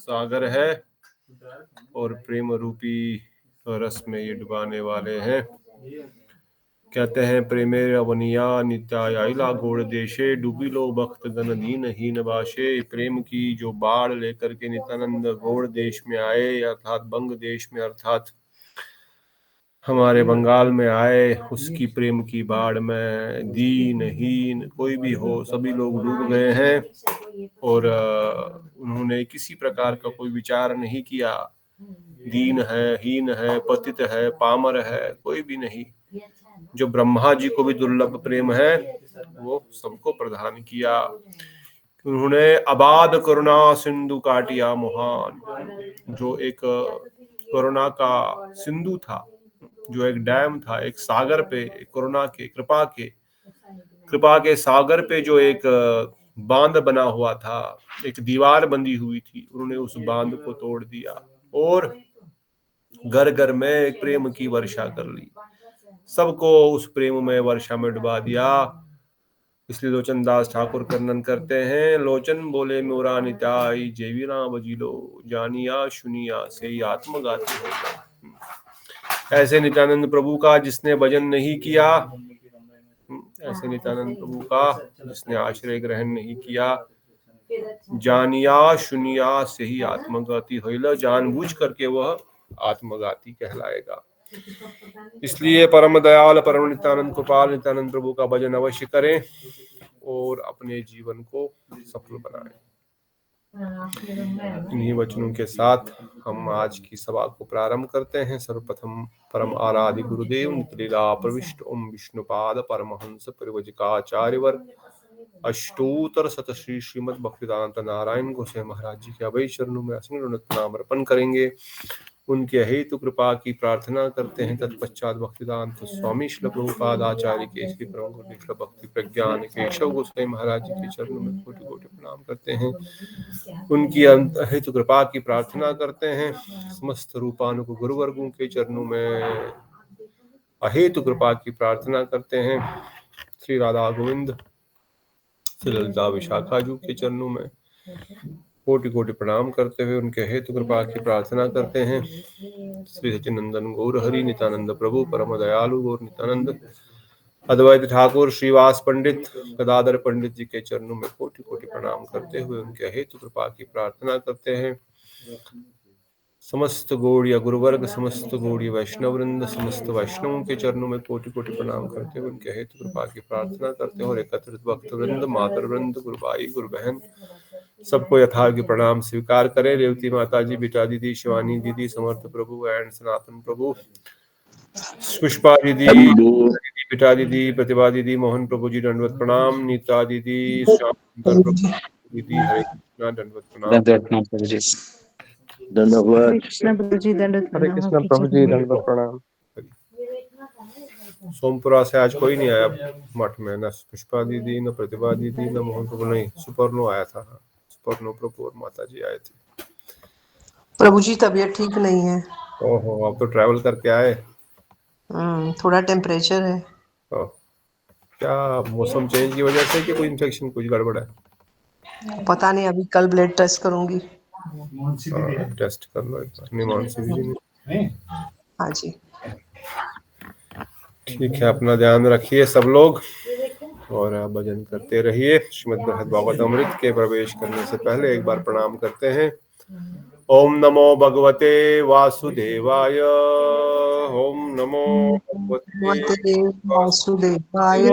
सागर है और प्रेम रूपी रस में ये डुबाने वाले हैं। कहते हैं प्रेमे अवनिया नित्यायला गोड़ देशे डूबी लो भक्त गण दीन हीन बाशे। प्रेम की जो बाढ़ लेकर के नित्यानंद गौड़ देश में आए, अर्थात बंग देश में, अर्थात हमारे बंगाल में आए, उसकी प्रेम की बाढ़ में दीन हीन कोई भी हो सभी लोग डूब गए हैं। और उन्होंने किसी प्रकार का कोई विचार नहीं किया, दीन है, हीन है, पतित है, पामर है, कोई भी नहीं। जो ब्रह्मा जी को भी दुर्लभ प्रेम है वो सबको प्रदान किया। उन्होंने अबाध करुणा सिंधु काटिया महान, जो एक करुणा का सिंधु था, जो एक डैम था, एक सागर पे, करुणा के कृपा के सागर पे जो एक बांध बना हुआ था, एक दीवार बंधी हुई थी, उन्होंने उस बांध को तोड़ दिया और घर घर में एक प्रेम की वर्षा कर ली, सबको उस प्रेम में वर्षा में डुबा दिया। इसलिए लोचन दास ठाकुर वर्णन करते हैं, लोचन बोले मोरा निताई जेवी ना बजिलो जानिया सुनिया से आत्मगाती होगा। ऐसे नित्यानंद प्रभु का जिसने भजन नहीं किया, ऐसे नित्यानंद प्रभु का जिसने आश्रय ग्रहण नहीं किया, जानिया सुनिया से ही आत्मगाती होइला, जानबूझ करके वह आत्मगाती कहलाएगा। इसलिए परम दयाल परम नित्यानंद गोपाल नित्यानंद प्रभु का भजन अवश्य करें और अपने जीवन को सफल बनाएं। इन्हीं वचनों के साथ हम आज की सभा को प्रारंभ करते हैं। सर्वप्रथम परम आराध्य गुरुदेव नित्यलीला प्रविष्ट ओम विष्णुपाद परमहंस परिवजिकाचार्यवर अष्टोत्तर शत श्री श्रीमद भक्तिवेदांत नारायण गोसाई महाराज जी के अभय चरणों में असंग नाम अर्पण करेंगे। उनके हेतु कृपा की प्रार्थना करते हैं। तत्पश्चात भक्तिवेदांत स्वामी श्री प्रभुपाद आचार्य के श्री परम गुरु भक्ति प्रज्ञान केशव गोसाई महाराज जी के चरणों में कोटि कोटि प्रणाम करते हैं। उनकी हेतु कृपा की प्रार्थना करते हैं। समस्त रूपानुग गुरुवर्गों के चरणों में अहेतु कृपा की प्रार्थना करते हैं। श्री राधा गोविंद श्री ललिता विशाखा जी के चरणों में कोटि कोटि प्रणाम करते हुए उनके हेतु कृपा की प्रार्थना करते हैं। श्री सचिनंदन गौर हरि नित्यानंद प्रभु परम दयालु गौर नित्यानंद अद्वैत ठाकुर श्रीवास पंडित गदाधर पंडित जी के चरणों में कोटि कोटि प्रणाम करते हुए उनके हेतु कृपा की प्रार्थना करते हैं। समस्त गौड़ीय गुरुवर्ग, समस्त गौड़ीय वैष्णव वृंद, समस्त वैष्णवों के चरणों में कोटि कोटि प्रणाम करते हुए उनके हेतु कृपा की प्रार्थना करते हैं। और एकत्रित भक्त वृंद, मातर वृंद, गुरु भाई गुरु बहन सबको यथार्थ प्रणाम स्वीकार करें। रेवती माता जी, बेटा दीदी, शिवानी दीदी, समर्थ प्रभु एंड सनातन प्रभु, पुष्पा दीदी, बेटा दीदी, प्रतिभा दीदी, मोहन प्रभु जी दंडवत प्रणाम, नीता दीदी, श्याम प्रभु दीदी, हरे कृष्णा दंडवत प्रणाम। धन्यवाद कृष्ण प्रभु जी दंडवत हरे प्रणाम। कृष्ण प्रभु जी दंडवत प्रणाम। सोमपुरा से आज कोई नहीं आया मठ में, न पुष्पा दीदी, न प्रतिभा दीदी, न मोहन प्रभु, नहीं सुपर्णो आया था। सुपर्णो प्रभु और माता जी आए थे। प्रभु जी तबीयत ठीक नहीं है। ओहो, आप तो ट्रैवल करके आए। थोड़ा टेम्परेचर है। क्या मौसम चेंज की वजह से कि कोई इन्फेक्शन कुछ गड़बड़ है? पता नहीं, अभी कल ब्लड टेस्ट करूंगी। टेस्ट कर लो एक बार। नहीं, हाँ जी, ठीक है। अपना ध्यान रखिए सब लोग और भजन करते रहिए। श्रीमद् भागवत अमृत के प्रवेश करने से पहले एक बार प्रणाम करते हैं। ओम नमो भगवते वासुदेवाय। ओम नमो भगवते वासुदेवाय।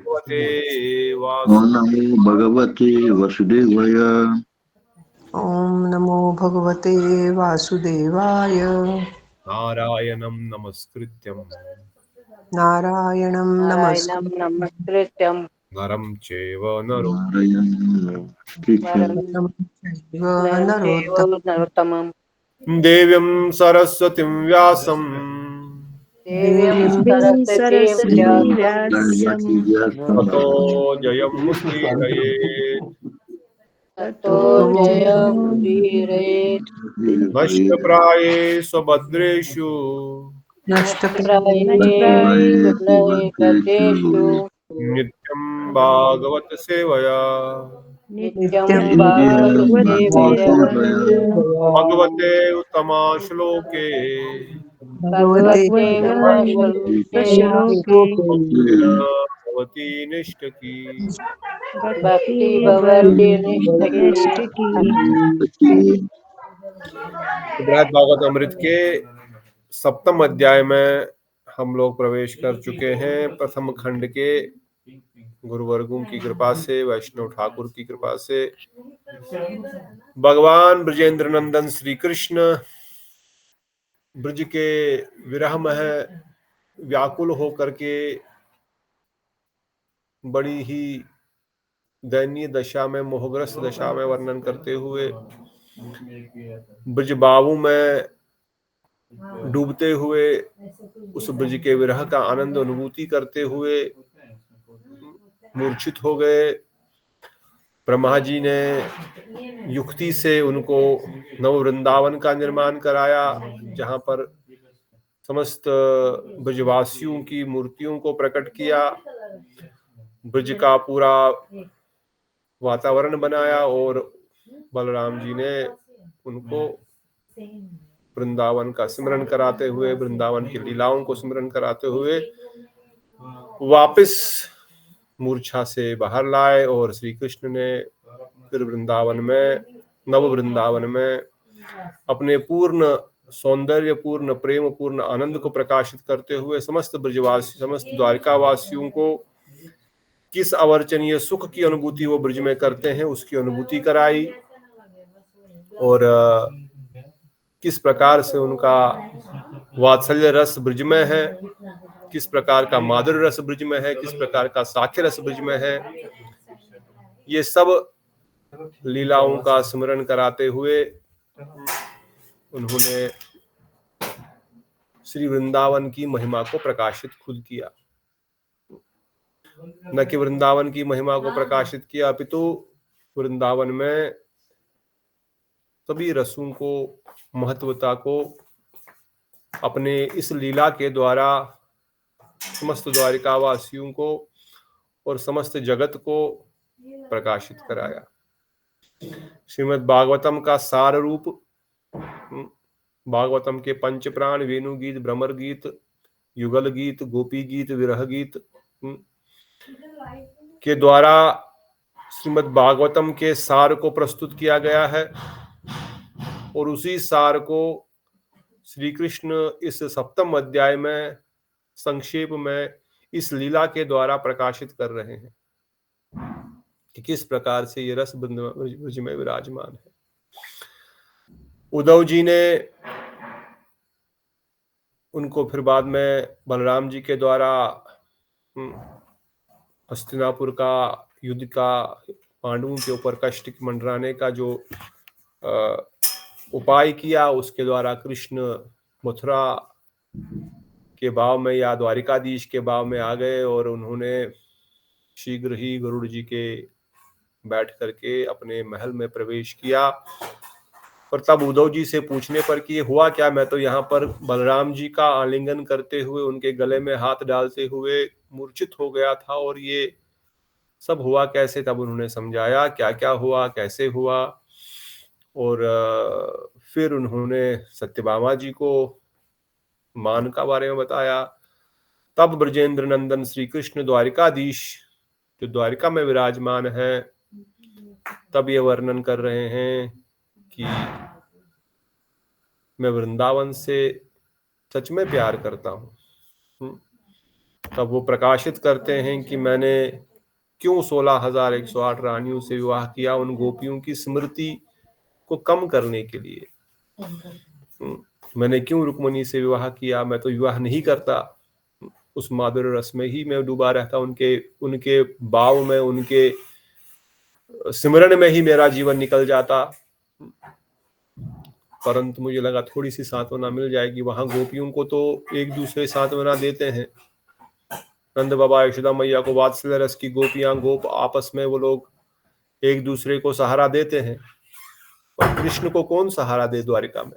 वासुदेवाय। नमो भगवते वसुदेवाय। ओम नमो भगवते वासुदेवाय। नारायणं नमस्कृत्यं नारायणं नमस्कृत्यं नरं चैव नरोत्तमं नरोत्तमं देवीं सरस्वतीं व्यासं देवीं सरस्वतीं व्यासं ततो जयमुदीरयेत्। ततो जयमुदीरयेत्। नष्टप्रायेषु भद्रेषु नष्टप्रायेषु भद्रेषु नित्यं भागवत सेवया नित्यं नित्यं भागवते भागवते भगवते उत्तमा श्लोके भगवते भगवते उमाश्लोके श्लोके भगवती निष्ठकी भक्ति भवति निष्ठकी। भक्ति बृहद भागवत अमृत के सप्तम अध्याय में हम लोग प्रवेश कर चुके हैं। प्रथम खंड के गुरुवर्गों की कृपा से, वैष्णव ठाकुर की कृपा से भगवान ब्रजेंद्र नंदन श्री कृष्ण ब्रज के विरह में व्याकुल होकर के बड़ी ही दयनीय दशा में, मोहग्रस्त दशा में वर्णन करते हुए ब्रज बावु में डूबते हुए उस ब्रज के विरह का आनंद अनुभूति करते हुए मूर्छित हो गए। ब्रह्मा जी ने युक्ति से उनको नव वृंदावन का निर्माण कराया, जहां पर समस्त ब्रजवासियों की मूर्तियों को प्रकट किया, ब्रज का पूरा वातावरण बनाया और बलराम जी ने उनको वृंदावन का स्मरण कराते हुए, वृंदावन की लीलाओं को स्मरण कराते हुए वापस मूर्छा से बाहर लाए और श्री कृष्ण ने फिर वृंदावन में, नव वृंदावन में अपने पूर्ण सौंदर्य, पूर्ण प्रेम, पूर्ण आनंद को प्रकाशित करते हुए समस्त ब्रजवासी, समस्त द्वारिका वासियों को किस अवर्चनीय सुख की अनुभूति वो ब्रज में करते हैं उसकी अनुभूति कराई, और किस प्रकार से उनका वात्सल्य रस ब्रज में है, किस प्रकार का माधुर्य रस ब्रज में है, किस प्रकार का साख्य रस ब्रज में है, ये सब लीलाओं का स्मरण कराते हुए उन्होंने श्री वृंदावन की महिमा को प्रकाशित खुद किया। न कि वृंदावन की महिमा को प्रकाशित किया, अपितु वृंदावन में सभी रसों को, महत्वता को अपने इस लीला के द्वारा समस्त द्वारिका वासियों को और समस्त जगत को प्रकाशित कराया। श्रीमद् भागवतम का सार रूप, भागवतम के पंच प्राण, वेणु गीत, भ्रमर गीत, युगल गीत, गोपी गीत, विरह गीत के द्वारा श्रीमद् भागवतम के सार को प्रस्तुत किया गया है, और उसी सार को श्री कृष्ण इस सप्तम अध्याय में संक्षेप में इस लीला के द्वारा प्रकाशित कर रहे हैं कि किस प्रकार से ये रस ब्रज में विराजमान है। उद्धव जी ने उनको फिर बाद में बलराम जी के द्वारा हस्तिनापुर का युद्ध का, पांडवों के ऊपर कष्ट मंडराने का जो उपाय किया, उसके द्वारा कृष्ण मथुरा के भाव में या द्वारिकाधीश के भाव में आ गए, और उन्होंने शीघ्र ही गरुड़ जी के बैठ करके अपने महल में प्रवेश किया। पर तब उद्धव जी से पूछने पर कि ये हुआ क्या, मैं तो यहाँ पर बलराम जी का आलिंगन करते हुए, उनके गले में हाथ डालते हुए मूर्छित हो गया था, और ये सब हुआ कैसे। तब उन्होंने समझाया क्या क्या हुआ, कैसे हुआ, और फिर उन्होंने सत्यभामा जी को मान का बारे में बताया। तब ब्रजेंद्र नंदन श्री कृष्ण द्वारिकाधीश जो द्वारिका में विराजमान है, तब ये वर्णन कर रहे हैं कि मैं वृंदावन से सच में प्यार करता हूं। तब वो प्रकाशित करते हैं कि मैंने क्यों 16,108 रानियों से विवाह किया, उन गोपियों की स्मृति को कम करने के लिए। मैंने क्यों रुक्मणी से विवाह किया, मैं तो विवाह नहीं करता, उस माधुर्य रस में ही मैं डूबा रहता, उनके भाव में, उनके सिमरन में ही मेरा जीवन निकल जाता। परंतु मुझे लगा थोड़ी सी सांत्वना मिल जाएगी। वहां गोपियों को तो एक दूसरे सांत्वना देते हैं। नंद बाबा यशोदा मैया को वात्सल्य रस की गोपियां, गोप आपस में वो लोग एक दूसरे को सहारा देते हैं, और कृष्ण को कौन सहारा दे द्वारिका में?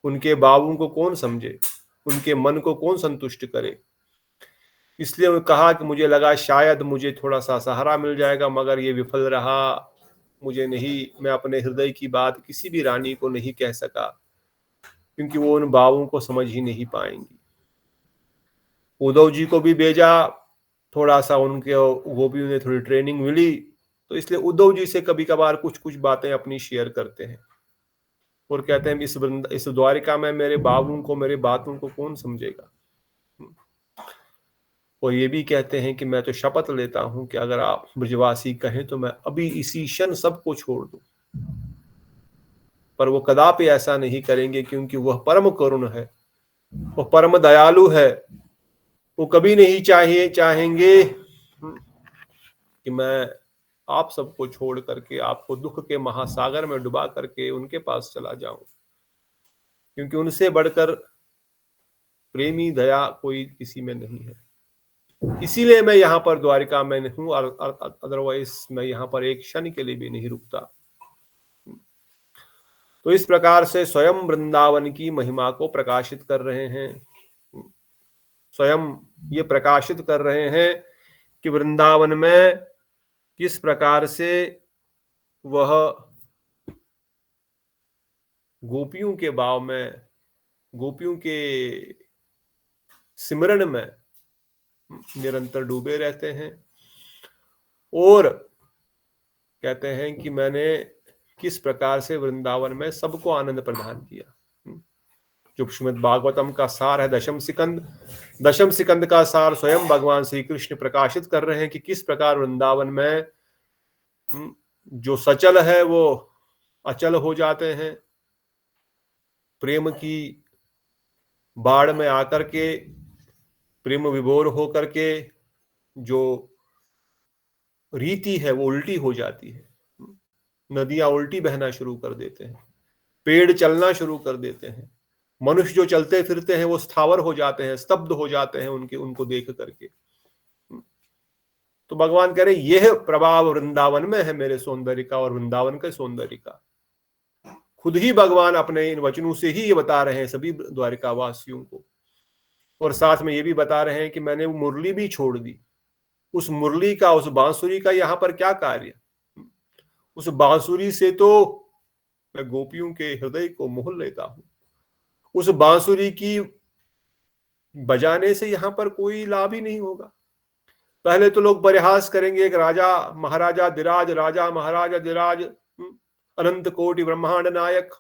उनके भावों को कौन समझे, उनके मन को कौन संतुष्ट करे? इसलिए मैं कहा कि मुझे लगा शायद मुझे थोड़ा सा सहारा मिल जाएगा, मगर ये विफल रहा। मुझे नहीं, मैं अपने हृदय की बात किसी भी रानी को नहीं कह सका, क्योंकि वो उन भावों को समझ ही नहीं पाएंगी। उद्धव जी को भी भेजा, थोड़ा सा उनके, वो भी उन्हें थोड़ी ट्रेनिंग मिली, तो इसलिए उद्धव जी से कभी कभार कुछ कुछ बातें अपनी शेयर करते हैं और कहते हैं इस द्वारिका में मेरे भावों को, मेरे बातों को कौन समझेगा। और ये भी कहते हैं कि मैं तो शपथ लेता हूं कि अगर आप ब्रजवासी कहें तो मैं अभी इसी क्षण सबको छोड़ दूं, पर वो कदापि ऐसा नहीं करेंगे, क्योंकि वह परम करुण है, वो परम दयालु है। वो कभी नहीं चाहेंगे कि मैं आप सबको छोड़ करके आपको दुख के महासागर में डुबा करके उनके पास चला जाऊं, क्योंकि उनसे बढ़कर प्रेमी दया कोई किसी में नहीं है। इसीलिए मैं यहाँ पर द्वारिका में हूं, और अदरवाइज मैं यहाँ पर एक क्षण के लिए भी नहीं रुकता। तो इस प्रकार से स्वयं वृंदावन की महिमा को प्रकाशित कर रहे हैं, स्वयं ये प्रकाशित कर रहे हैं कि वृंदावन में किस प्रकार से वह गोपियों के भाव में, गोपियों के सिमरन में निरंतर डूबे रहते हैं। और कहते हैं कि मैंने किस प्रकार से वृंदावन में सबको आनंद प्रदान किया। जो श्रीमद् भागवतम का सार है दशम सिकंद का सार स्वयं भगवान श्री कृष्ण प्रकाशित कर रहे हैं कि किस प्रकार वृंदावन में जो सचल है वो अचल हो जाते हैं। प्रेम की बाढ़ में आकर के, प्रेम विभोर होकर के जो रीति है वो उल्टी हो जाती है। नदियां उल्टी बहना शुरू कर देते हैं, पेड़ चलना शुरू कर देते हैं, मनुष्य जो चलते फिरते हैं वो स्थावर हो जाते हैं, स्तब्ध हो जाते हैं उनको देख करके। तो भगवान कह रहे यह प्रभाव वृंदावन में है मेरे सौंदर्य का और वृंदावन के सौंदर्य का। खुद ही भगवान अपने इन वचनों से ही ये बता रहे हैं सभी द्वारिका वासियों को, और साथ में ये भी बता रहे हैं कि मैंने वो मुरली भी छोड़ दी। उस मुरली का, उस बांसुरी का यहाँ पर क्या कार्य? उस बांसुरी से तो मैं गोपियों के हृदय को मोह लेता हूं। उस बांसुरी की बजाने से यहाँ पर कोई लाभ ही नहीं होगा। पहले तो लोग परिहास करेंगे, एक राजा महाराजा दिराज, राजा महाराजा दिराज, अनंत कोटि ब्रह्मांड नायक,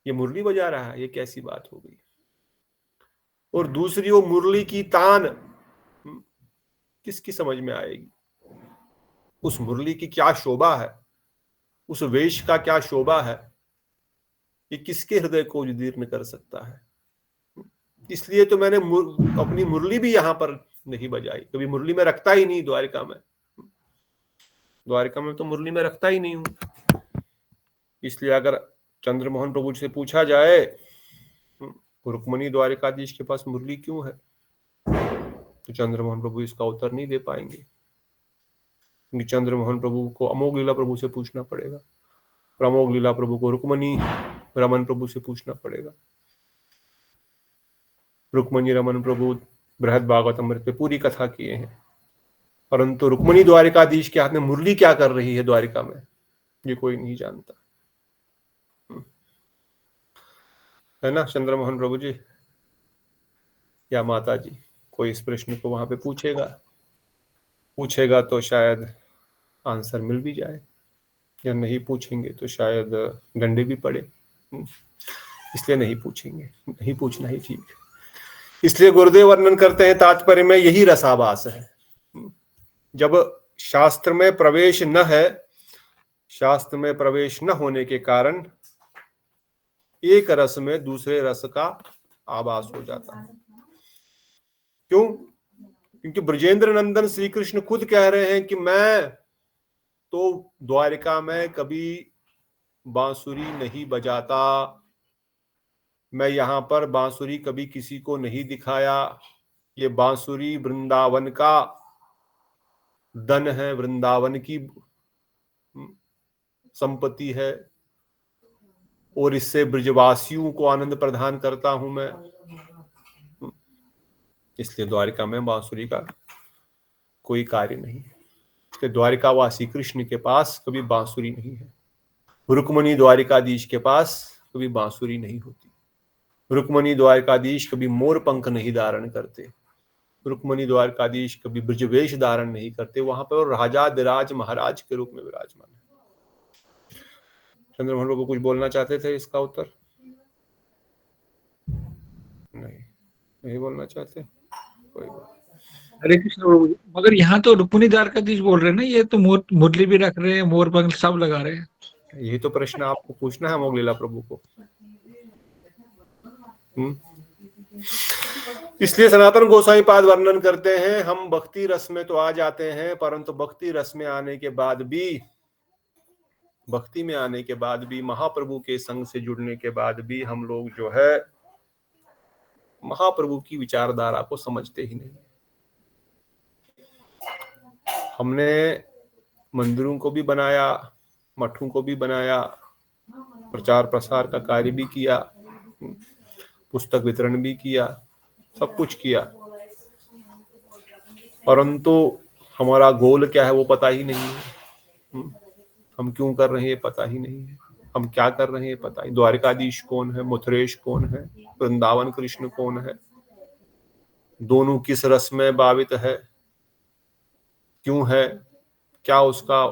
ये मुरली बजा रहा है, ये कैसी बात हो गई। और दूसरी वो मुरली की तान किसकी समझ में आएगी? उस मुरली की क्या शोभा है, उस वेश का क्या शोभा है, ये किसके हृदय को उद्दीर्ण कर सकता है? इसलिए तो मैंने अपनी मुरली भी यहां पर नहीं बजाई, कभी मुरली में रखता ही नहीं। द्वारिका में तो मुरली में रखता ही नहीं हूं। इसलिए अगर चंद्रमोहन प्रभु से पूछा जाए रुक्मणी द्वारिकाधीश के पास मुरली क्यों है, तो चंद्रमोहन प्रभु इसका उत्तर नहीं दे पाएंगे, क्योंकि चंद्रमोहन प्रभु को अमोघ लीला प्रभु से पूछना पड़ेगा, अमोघ लीला प्रभु को रुक्मणी रमन प्रभु से पूछना पड़ेगा। रुक्मणी रमन प्रभु बृहद भागवतम पे पूरी कथा किए हैं, परंतु रुक्मणी द्वारिकाधीश के हाथ में मुरली क्या कर रही है द्वारिका में, ये कोई नहीं जानता, है ना चंद्रमोहन प्रभु जी या माता जी? कोई इस प्रश्न को वहां पे पूछेगा तो शायद आंसर मिल भी जाए, या नहीं पूछेंगे तो शायद डंडे भी पड़े। इसलिए नहीं पूछेंगे, नहीं पूछना ही ठीक है। इसलिए गुरुदेव वर्णन करते हैं तात्पर्य में यही रसाभास है। जब शास्त्र में प्रवेश न है, शास्त्र में प्रवेश न होने के कारण एक रस में दूसरे रस का आभास हो जाता है। क्यों? क्योंकि ब्रजेंद्र नंदन श्री कृष्ण खुद कह रहे हैं कि मैं तो द्वारिका में कभी बांसुरी नहीं बजाता, मैं यहां पर बांसुरी कभी किसी को नहीं दिखाया। ये बांसुरी वृंदावन का धन है, वृंदावन की संपत्ति है, और इससे ब्रजवासियों को आनंद प्रदान करता हूं मैं। इसलिए द्वारिका में बांसुरी का कोई कार्य नहीं है। कि द्वारिकावासी कृष्ण के पास कभी बांसुरी नहीं है। रुक्मणी द्वारिकाधीश के पास कभी बांसुरी नहीं होती। रुक्मणी द्वारिकाधीश कभी मोर पंख नहीं धारण करते। रुक्मणी द्वारकाधीश कभी ब्रजवेश धारण नहीं करते। वहां पर राजाधिराज महाराज के रूप में विराजमान है। चंद्रमोहन बाबू कुछ बोलना चाहते थे इसका उत्तर? नहीं बोलना चाहते, कोई बात। हरे कृष्ण प्रभु जी। मगर यहाँ तो रुक्मिणी द्वारकाधीश बोल रहे हैं ना, ये तो मुरली भी रख रहे हैं, मोर पंख सब लगा रहे हैं। यही तो प्रश्न आपको पूछना है मोगलीला प्रभु को। इसलिए सनातन गोसाई पाद वर्णन करते हैं, हम भक्ति रस में तो आ जाते हैं, परंतु भक्ति रस में आने के बाद भी, भक्ति में आने के बाद भी, महाप्रभु के संग से जुड़ने के बाद भी हम लोग जो है महाप्रभु की विचारधारा को समझते ही नहीं। हमने मंदिरों को भी बनाया, मठों को भी बनाया, प्रचार प्रसार का कार्य भी किया, पुस्तक वितरण भी किया, सब कुछ किया, परंतु हमारा गोल क्या है वो पता ही नहीं है। हम क्यों कर रहे हैं ये पता ही नहीं है। हम क्या कर रहे हैं पता ही। द्वारिकाधीश कौन है, मथुरेश कौन है, वृंदावन कृष्ण कौन है, दोनों किस रस में भावित है, क्यों है, क्या उसका,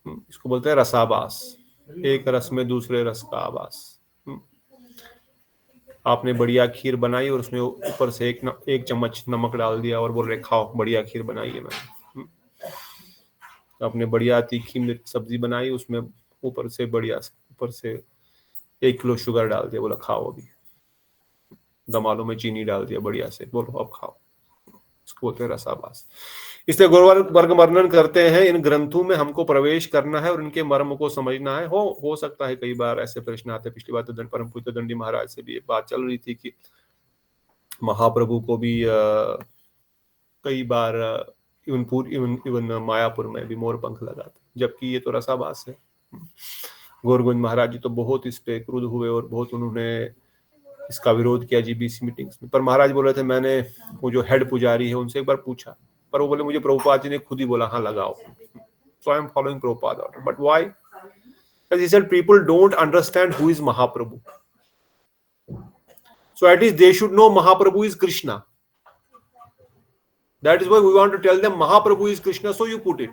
इसको बोलते हैं रसाभास। एक रस में दूसरे रस का आभास। आपने बढ़िया खीर बनाई और उसमें ऊपर से एक चम्मच नमक डाल दिया और बोल रहे खाओ बढ़िया खीर बनाई है मैंने। आपने बढ़िया तीखी मिर्च सब्जी बनाई, उसमें ऊपर से 1 किलो शुगर डाल दिया, बोला खाओ अभी। दमालों में चीनी डाल दिया बढ़िया से, बोलो अब खाओ। इसको बोलते हैं रसाभास। इसलिए गुरुवर्ग वर्णन करते हैं, इन ग्रंथों में हमको प्रवेश करना है और इनके मर्म को समझना है। हो सकता है कई बार ऐसे प्रश्न आते। पिछली बार तो परम पूज्य दंडी महाराज से भी एक बात चल रही थी कि महाप्रभु को भी कई बार इवन मायापुर में भी मोर पंख लगाते, जबकि ये तो रसाभास है। गौरगुंज महाराज जी तो बहुत इस पे क्रुद्ध हुए और बहुत उन्होंने इसका विरोध किया जीबीसी मीटिंग्स में। पर महाराज बोल रहे थे, मैंने वो जो हेड पुजारी है उनसे एक बार पूछा, पर वो बोले मुझे प्रभुपाद जी ने खुद ही बोला हाँ लगाओ। So I am following Prabhupada order. But why? Because he said people don't understand who is Mahaprabhu. So at least they should know Mahaprabhu is Krishna. That is why we want to tell them Mahaprabhu is Krishna, so you put it.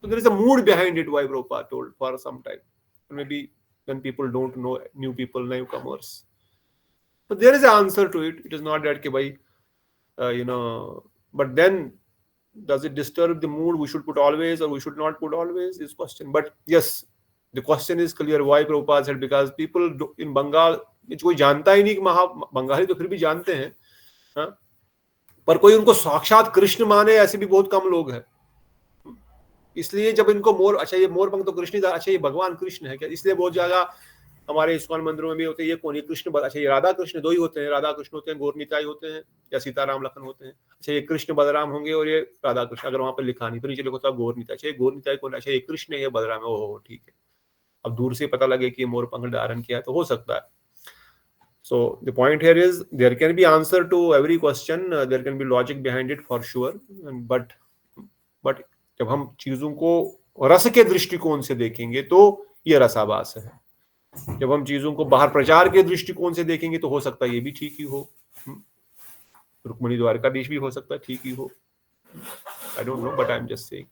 So there is a mood behind it why Prabhupada told for some time. Maybe when people don't know, new people, newcomers. So there is an answer to it. It is not that कि भाई but then does it disturb the mood? We should put always or we should not put always is question. But yes, the question is clear why Prabhupada said because people in Bengal कोई जानता ही नहीं कि बंगाली तो फिर भी जानते हैं, हाँ? पर कोई उनको साक्षात कृष्ण माने ऐसे भी बहुत कम लोग हैं। इसलिए जब इनको मोर, अच्छा ये मोर पंख तो कृष्ण, अच्छा ये भगवान कृष्ण है क्या, इसलिए बहुत ज्यादा हमारे इस्कॉन मंदिरों में भी होते हैं ये कौन है कृष्ण, अच्छा ये राधा कृष्ण, दो ही होते हैं, राधा कृष्ण होते हैं, गौर निताई होते हैं या सीताराम लखन होते हैं। अच्छा ये कृष्ण बलराम होंगे और ये राधा कृष्ण, अगर वहां पर लिखा नहीं तो नीचे लिखा था गौर निताई। अच्छा ये गौर निताई कौन, अच्छा ये कृष्ण है ये बलराम है, ओहो ठीक है। अब दूर से पता लगे कि मोर पंख धारण किया तो हो सकता है। So the point here is there can be answer to every question, there can be logic behind it for sure, but जब हम चीजों को रस के दृष्टिकोण से देखेंगे तो ये रसाभास है। जब हम चीजों को बाहर प्रचार के दृष्टिकोण से देखेंगे तो हो सकता है ये भी ठीक ही हो, रुक्मिणी द्वारकाधीश भी हो सकता है ठीक ही हो, आई don't no but I am just saying.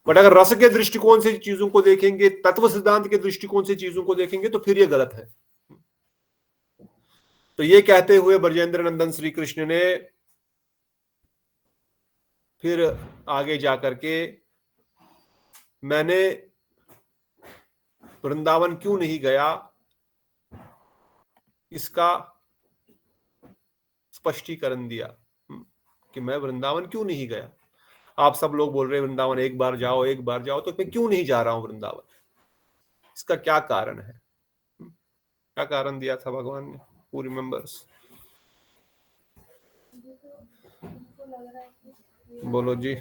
But अगर रस के दृष्टिकोण से चीजों को देखेंगे, तत्व सिद्धांत के दृष्टिकोण से चीजों को देखेंगे तो फिर ये गलत है। तो ये कहते हुए ब्रजेंद्र नंदन श्री कृष्ण ने फिर आगे जाकर के मैंने वृंदावन क्यों नहीं गया इसका स्पष्टीकरण दिया कि मैं वृंदावन क्यों नहीं गया। आप सब लोग बोल रहे वृंदावन एक बार जाओ एक बार जाओ, तो मैं क्यों नहीं जा रहा हूं वृंदावन, इसका क्या कारण है, क्या कारण दिया था भगवान ने, who remembers? बोलो जी,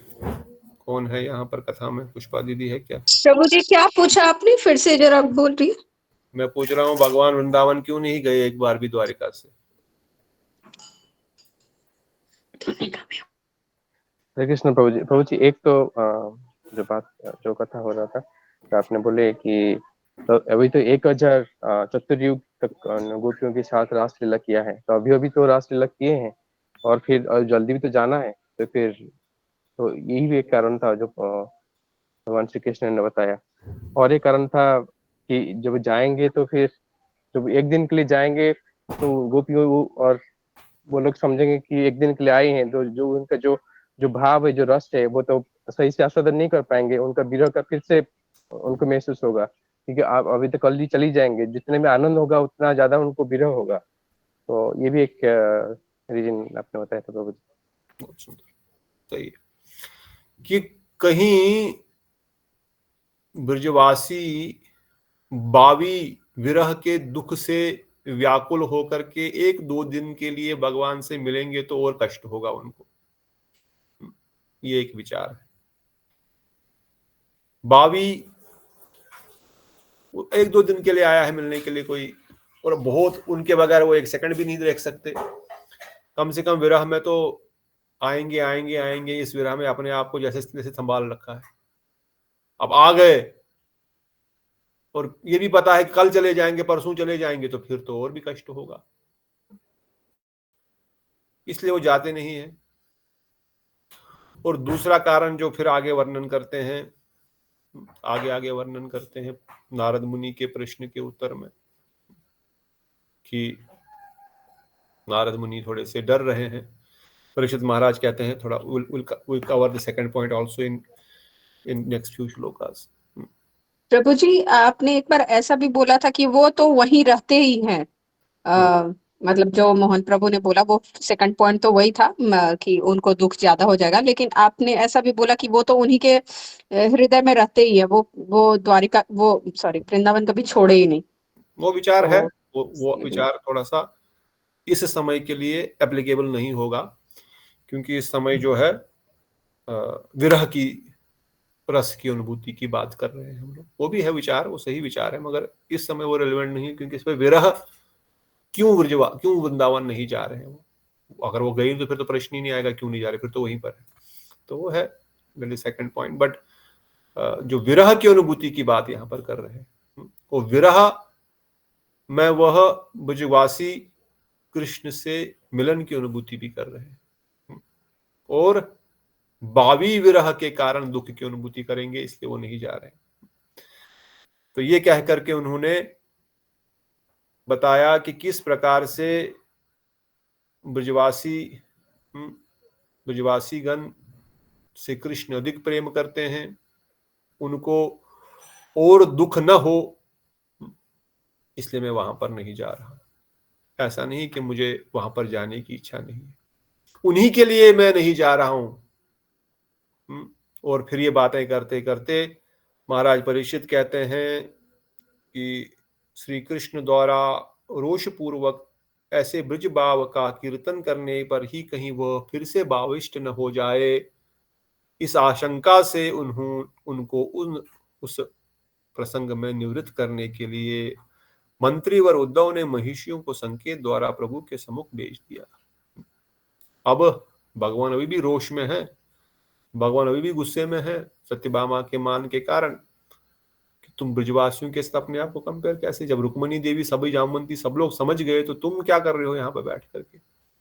कौन है यहाँ पर कथा में, पुष्पा दीदी है क्या? प्रभु जी क्या पूछा आपने, फिर से जरा बोल रही? मैं पूछ रहा हूँ भगवान वृंदावन क्यों नहीं गए एक बार भी द्वारिका से? हरे कृष्ण प्रभु जी एक तो जो कथा हो रहा था तो आपने बोले कि तो अभी तो 1000 चतुर्युग तक गोपियों के साथ रासलीला किया है, तो अभी अभी तो रासलीला किए हैं और फिर जल्दी भी तो जाना है, तो फिर तो यही भी एक कारण था जो भगवान श्री कृष्ण ने बताया। और एक कारण था कि जब जाएंगे तो फिर जब एक दिन के लिए जाएंगे तो गोपियों और वो लोग समझेंगे कि एक दिन के लिए आए हैं, तो जो उनका जो भाव है, जो रस है, वो तो सही से आस्वादन नहीं कर पाएंगे, उनका विरह का फिर से उनको महसूस होगा, क्योंकि आप अभी तो कल ही चली जाएंगे, जितने में आनंद होगा उतना ज्यादा उनको विरह होगा। तो ये भी एक रीजन आपने बताया था प्रभु जी। बहुत सुंदर, सही है कि कहीं ब्रजवासी बावी विरह के दुख से व्याकुल होकर के 1-2 दिन के लिए भगवान से मिलेंगे तो और कष्ट होगा उनको, ये एक विचार है। बावी 1-2 दिन के लिए आया है मिलने के लिए कोई, और बहुत उनके बगैर वो 1 सेकंड भी नहीं देख सकते। कम से कम विरह में तो आएंगे आएंगे आएंगे, इस विरह में अपने आप को जैसे जैसे संभाल रखा है। अब आ गए और ये भी पता है कल चले जाएंगे, परसों चले जाएंगे, तो फिर तो और भी कष्ट होगा, इसलिए वो जाते नहीं है। और दूसरा कारण जो फिर आगे वर्णन करते हैं, आगे वर्णन करते हैं नारद मुनि के प्रश्न के उत्तर में, कि नारद मुनि थोड़े से डर रहे हैं। परीक्षित महाराज कहते हैं थोड़ा we'll cover the second point also in next few shlokas। प्रभु जी, आपने एक बार ऐसा भी बोला था कि वो तो वहीं रहते ही हैं। मतलब जो मोहन प्रभु ने बोला वो सेकंड पॉइंट तो वही था कि उनको दुख ज्यादा हो जाएगा, लेकिन आपने ऐसा भी बोला कि वो तो उन्हीं के हृदय में रहते ही है, वो द्वारिका, वो सॉरी वृंदावन कभी छोड़े ही नहीं। वो विचार तो है, वो विचार थोड़ा सा इस समय के लिए एप्लीकेबल नहीं होगा, क्योंकि इस समय जो है विरह की रस की अनुभूति की बात कर रहे हैं हम लोग। वो भी है विचार, वो सही विचार है, मगर इस समय वो रेलेवेंट नहीं है, क्योंकि इस पर विरह क्यों वृंदावन नहीं जा रहे हैं वो। अगर वो गई तो फिर तो प्रश्न ही नहीं आएगा क्यों नहीं जा रहे, फिर तो वहीं पर है। तो वो है मेरे सेकंड पॉइंट। बट जो विरह की अनुभूति की बात यहाँ पर कर रहे हैं, वो विरह में वह ब्रजवासी कृष्ण से मिलन की अनुभूति भी कर रहे हैं, और बावी विरह के कारण दुख की अनुभूति करेंगे, इसलिए वो नहीं जा रहे। तो ये कह करके उन्होंने बताया कि किस प्रकार से ब्रजवासीगण से कृष्ण अधिक प्रेम करते हैं, उनको और दुख न हो, इसलिए मैं वहां पर नहीं जा रहा। ऐसा नहीं कि मुझे वहां पर जाने की इच्छा नहीं है, उन्हीं के लिए मैं नहीं जा रहा हूं। और फिर ये बातें करते करते महाराज परीक्षित कहते हैं कि श्री कृष्ण द्वारा रोष पूर्वक ऐसे ब्रज भाव का कीर्तन करने पर ही कहीं वह फिर से भाविष्ट न हो जाए, इस आशंका से उनको उस प्रसंग में निवृत्त करने के लिए मंत्रीवर उद्धव ने महिषियों को संकेत द्वारा प्रभु के सम्मुख भेज दिया। अब भगवान अभी भी रोष में है, भगवान अभी भी गुस्से में है सत्यभामा के मान के कारण, कि तुम ब्रजवासियों के साथ अपने आप को कंपेयर कैसे, जब रुक्मणी देवी, सभी जामवंती, सब लोग समझ गए, तो तुम क्या कर रहे हो यहाँ पर बैठ करके।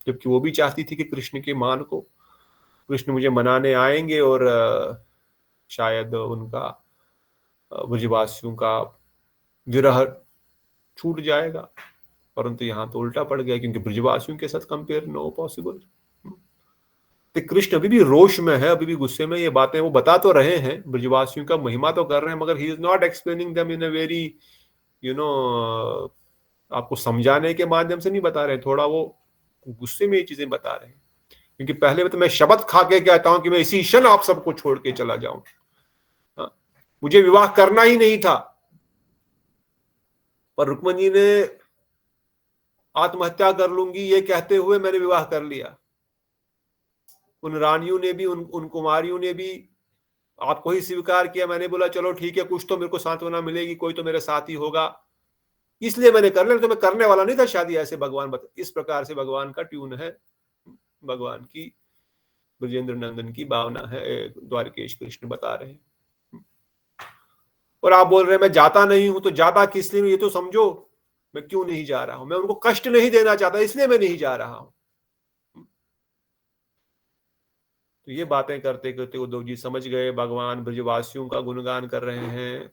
जबकि वो भी चाहती थी कि कृष्ण के मान को, कृष्ण मुझे मनाने आएंगे और शायद उनका ब्रजवासियों का विरह छूट जाएगा, परंतु यहाँ तो उल्टा पड़ गया, क्योंकि ब्रजवासियों के साथ कंपेयर नो पॉसिबल। तो कृष्ण अभी भी रोष में है, अभी भी गुस्से में। ये बातें वो बता तो रहे हैं, ब्रजवासियों का महिमा तो कर रहे हैं, मगर he is not explaining them in a very आपको समझाने के माध्यम से नहीं बता रहे, थोड़ा वो गुस्से में ये चीजें बता रहे हैं। क्योंकि पहले तो मैं शपथ खा के कहता हूं कि मैं इसी क्षण आप सबको छोड़ के चला जाऊं, मुझे विवाह करना ही नहीं था, पर रुक्मणी ने आत्महत्या कर लूंगी ये कहते हुए मैंने विवाह कर लिया। उन रानियों ने भी, उन कुमारियों ने भी आपको ही स्वीकार किया। मैंने बोला चलो ठीक है, कुछ तो मेरे को सांत्वना मिलेगी, कोई तो मेरे साथ ही होगा, इसलिए मैंने कर लिया, तो मैं करने वाला नहीं था शादी। ऐसे भगवान इस प्रकार से भगवान का ट्यून है, भगवान की ब्रजेंद्र नंदन की भावना है, द्वारकेश कृष्ण बता रहे हैं। और आप बोल रहे हैं मैं जाता नहीं हूं, तो जाता किस लिए, ये तो समझो मैं क्यों नहीं जा रहा हूं। मैं उनको कष्ट नहीं देना चाहता, इसलिए मैं नहीं जा रहा हूं। तो ये बातें करते करते उद्धव जी समझ गए, भगवान ब्रजवासियों का गुणगान कर रहे हैं,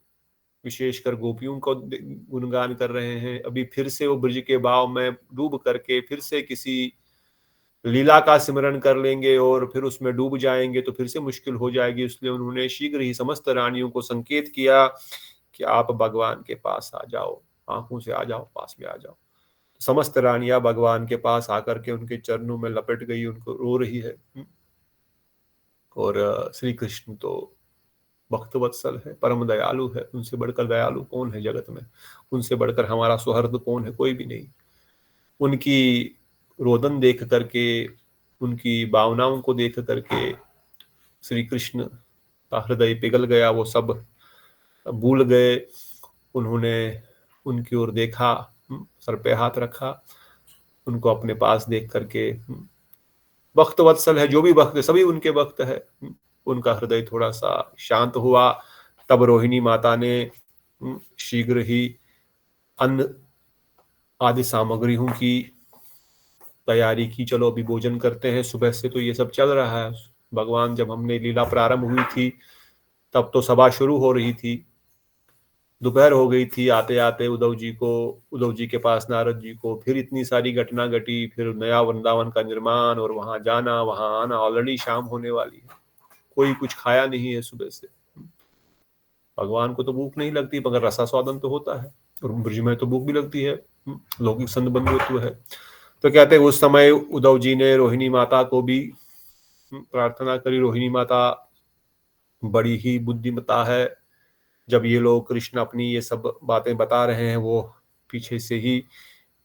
विशेषकर गोपियों को गुणगान कर रहे हैं। अभी फिर से वो ब्रज के भाव में डूब करके फिर से किसी लीला का सिमरन कर लेंगे और फिर उसमें डूब जाएंगे तो फिर से मुश्किल हो जाएगी। इसलिए उन्होंने शीघ्र ही समस्त रानियों को संकेत किया कि आप भगवान के पास आ जाओ, आंखों से आ जाओ, पास में आ जाओ। समस्त रानियां भगवान के पास आकर के उनके चरणों में लपट गई, उनको रो रही है। और श्री कृष्ण तो भक्त वत्सल है, परम दयालु है, उनसे बढ़कर दयालु कौन है जगत में, उनसे बढ़कर हमारा सुहृद कौन है, कोई भी नहीं। उनकी रोदन देख करके, उनकी भावनाओं को देख करके श्री कृष्ण का हृदय पिघल गया, वो सब भूल गए। उन्होंने उनकी ओर देखा, सर पे हाथ रखा, उनको अपने पास देख करके, भक्त वत्सल है, जो भी भक्त, सभी उनके भक्त है, उनका हृदय थोड़ा सा शांत हुआ। तब रोहिणी माता ने शीघ्र ही अन्न आदि सामग्रियों की तैयारी की। चलो अभी भोजन करते हैं। सुबह से तो ये सब चल रहा है। भगवान जब हमने लीला प्रारंभ हुई थी तब तो सभा शुरू हो रही थी, दोपहर हो गई थी आते आते उद्धव जी के पास नारद जी को। फिर इतनी सारी घटना घटी, फिर नया वृंदावन का निर्माण और वहां जाना वहां आना। ऑलरेडी शाम होने वाली है, कोई कुछ खाया नहीं है सुबह से। भगवान को तो भूख नहीं लगती, मगर रसास्वादन तो होता है, और ब्रज में तो भूख भी लगती है, लौकिक संत बंधुत्व है। तो कहते हैं उस समय उद्धव जी ने रोहिणी माता को भी प्रार्थना करी। रोहिणी माता बड़ी ही बुद्धिमता है। जब ये लोग कृष्ण अपनी ये सब बातें बता रहे हैं, वो पीछे से ही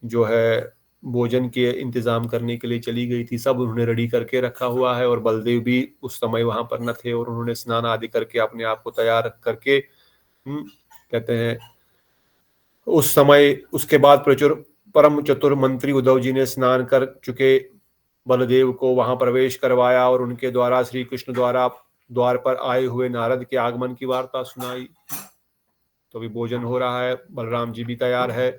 जो है भोजन के इंतजाम करने के लिए चली गई थी। सब उन्होंने रेडी करके रखा हुआ है, और बलदेव भी उस समय वहां पर न थे, और उन्होंने स्नान आदि करके अपने आप को तैयार करके कहते हैं उस समय, उसके बाद प्रचुर परम चतुर मंत्री उद्धव जी ने स्नान कर चुके बलदेव को वहां प्रवेश करवाया, और उनके द्वारा श्री कृष्ण द्वारा द्वार पर आए हुए नारद के आगमन की वार्ता सुनाई। तो अभी भोजन हो रहा है, बलराम जी भी तैयार है।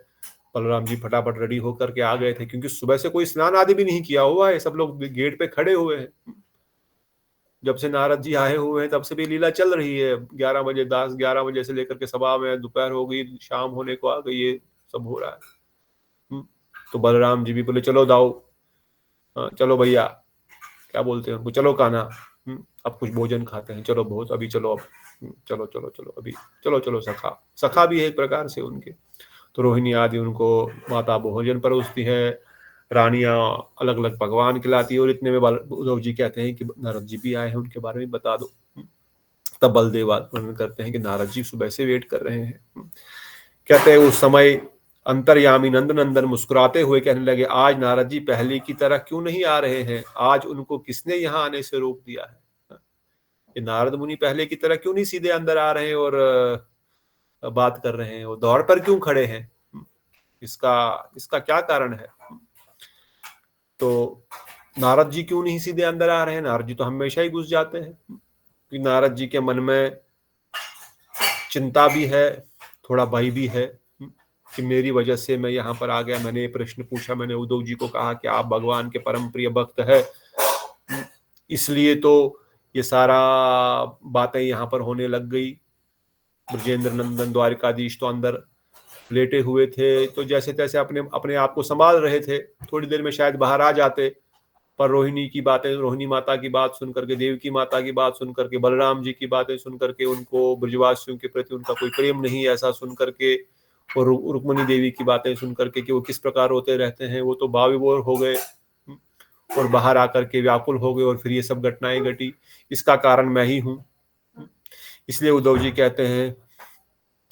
बलराम जी फटाफट रेडी होकर के आ गए थे, क्योंकि सुबह से कोई स्नान आदि भी नहीं किया हुआ है, सब लोग गेट पे खड़े हुए हैं। जब से नारद जी आए हुए हैं तब से भी लीला चल रही है। 11 बजे 10-11 बजे से लेकर के सभा में दोपहर हो गई, शाम होने को आ गई, ये सब हो रहा है। तो बलराम जी भी बोले चलो दाऊ, चलो भैया, क्या बोलते हैं उनको, चलो कान्हा, अब कुछ भोजन खाते हैं, चलो बहुत अभी चलो, अब चलो चलो चलो अभी चलो चलो। सखा भी है एक प्रकार से उनके। तो रोहिणी आदि उनको माता भोजन परोसती है, रानियां अलग अलग पकवान खिलाती है। और इतने में उद्धव जी कहते हैं कि नारद जी भी आए हैं, उनके बारे में बता दो। तब बलदेव वर्णन करते हैं कि नारद जी सुबह से वेट कर रहे हैं। कहते हैं उस समय अंतर्यामी नंदन मुस्कुराते हुए कहने लगे, आज नारद जी पहले की तरह क्यों नहीं आ रहे हैं? आज उनको किसने यहाँ आने से रोक दिया है? ये नारद मुनि पहले की तरह क्यों नहीं सीधे अंदर आ रहे हैं और बात कर रहे हैं? वो दौड़ पर क्यों खड़े हैं? इसका क्या कारण है? तो नारद जी क्यों नहीं सीधे अंदर आ रहे हैं? नारद जी तो हमेशा ही घुस जाते हैं, क्योंकि नारद जी के मन में चिंता भी है, थोड़ा भय भी है कि मेरी वजह से मैं यहाँ पर आ गया। मैंने ये प्रश्न पूछा, मैंने उद्धव जी को कहा कि आप भगवान के परम प्रिय भक्त है, इसलिए तो ये सारा बातें यहाँ पर होने लग गई। ब्रजेंद्र नंदन द्वारिकाधीश तो अंदर लेटे हुए थे, तो जैसे तैसे अपने आप को संभाल रहे थे। थोड़ी देर में शायद बाहर आ जाते, पर रोहिणी की बातें, रोहिणी माता की बात सुन करके, देवकी माता की बात सुन करके, बलराम जी की बातें सुन करके, उनको ब्रजवासियों के प्रति उनका कोई प्रेम नहीं ऐसा सुन करके, और रुक्मणी देवी की बातें सुन करके कि वो किस प्रकार होते रहते हैं, वो तो भावविभोर हो गए और बाहर आकर के व्याकुल हो गए, और फिर ये सब घटनाएं घटी। इसका कारण मैं ही हूँ। इसलिए उद्धव जी कहते हैं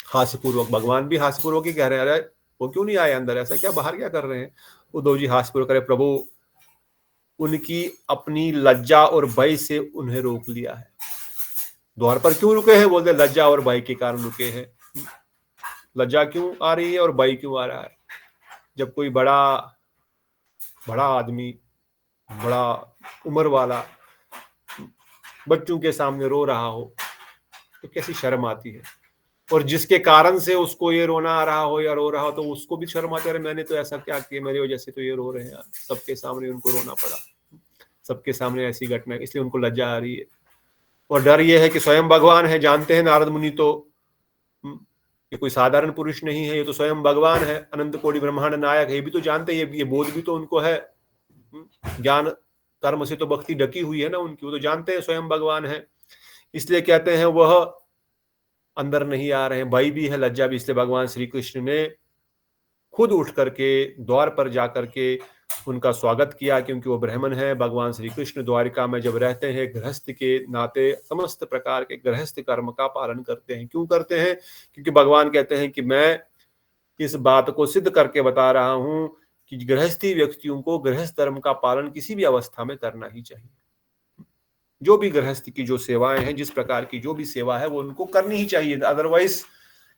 हास्यपूर्वक, भगवान भी हास्यपूर्वक ही कह रहे हैं, अरे वो क्यों नहीं आए अंदर, ऐसा क्या, बाहर क्या कर रहे हैं? उद्धव जी हास्यपूर्वक कह रहे, प्रभु उनकी अपनी लज्जा और भय से उन्हें रोक लिया है। द्वार पर क्यों रुके हैं? बोलते लज्जा और भय के कारण रुके हैं। लज्जा क्यों आ रही है और भय क्यों आ रहा है? जब कोई बड़ा आदमी, बड़ा उम्र वाला बच्चों के सामने रो रहा हो तो कैसी शर्म आती है, और जिसके कारण से उसको ये रोना आ रहा हो या रो रहा हो तो उसको भी शर्म आती है, अरे मैंने तो ऐसा क्या किया, मेरी वजह से तो ये रो रहे हैं यार, सबके सामने उनको रोना पड़ा, सबके सामने ऐसी घटना, इसलिए उनको लज्जा आ रही है। और डर ये है कि स्वयं भगवान है, जानते हैं नारद मुनि तो ये कोई साधारण पुरुष नहीं है, ये तो स्वयं भगवान है, अनंत कोटि ब्रह्मांड नायक है, ये भी तो जानते हैं, ये बोध भी तो उनको है, ज्ञान कर्म से तो भक्ति ढकी हुई है ना उनकी, वो तो जानते हैं स्वयं भगवान है, इसलिए कहते हैं वह अंदर नहीं आ रहे हैं, भय भी है, लज्जा भी, इसलिए भगवान श्री कृष्ण ने खुद उठ करके द्वार पर जाकर के उनका स्वागत किया, क्योंकि वो ब्राह्मण है। भगवान श्री कृष्ण द्वारिका में जब रहते हैं गृहस्थ के नाते समस्त प्रकार के गृहस्थ कर्म का पालन करते हैं। क्यों करते हैं? क्योंकि भगवान कहते हैं कि मैं इस बात को सिद्ध करके बता रहा हूं कि गृहस्थी व्यक्तियों को गृहस्थ धर्म का पालन किसी भी अवस्था में करना ही चाहिए। जो भी गृहस्थ की जो सेवाएं हैं, जिस प्रकार की जो भी सेवा है वो उनको करनी ही चाहिए। अदरवाइज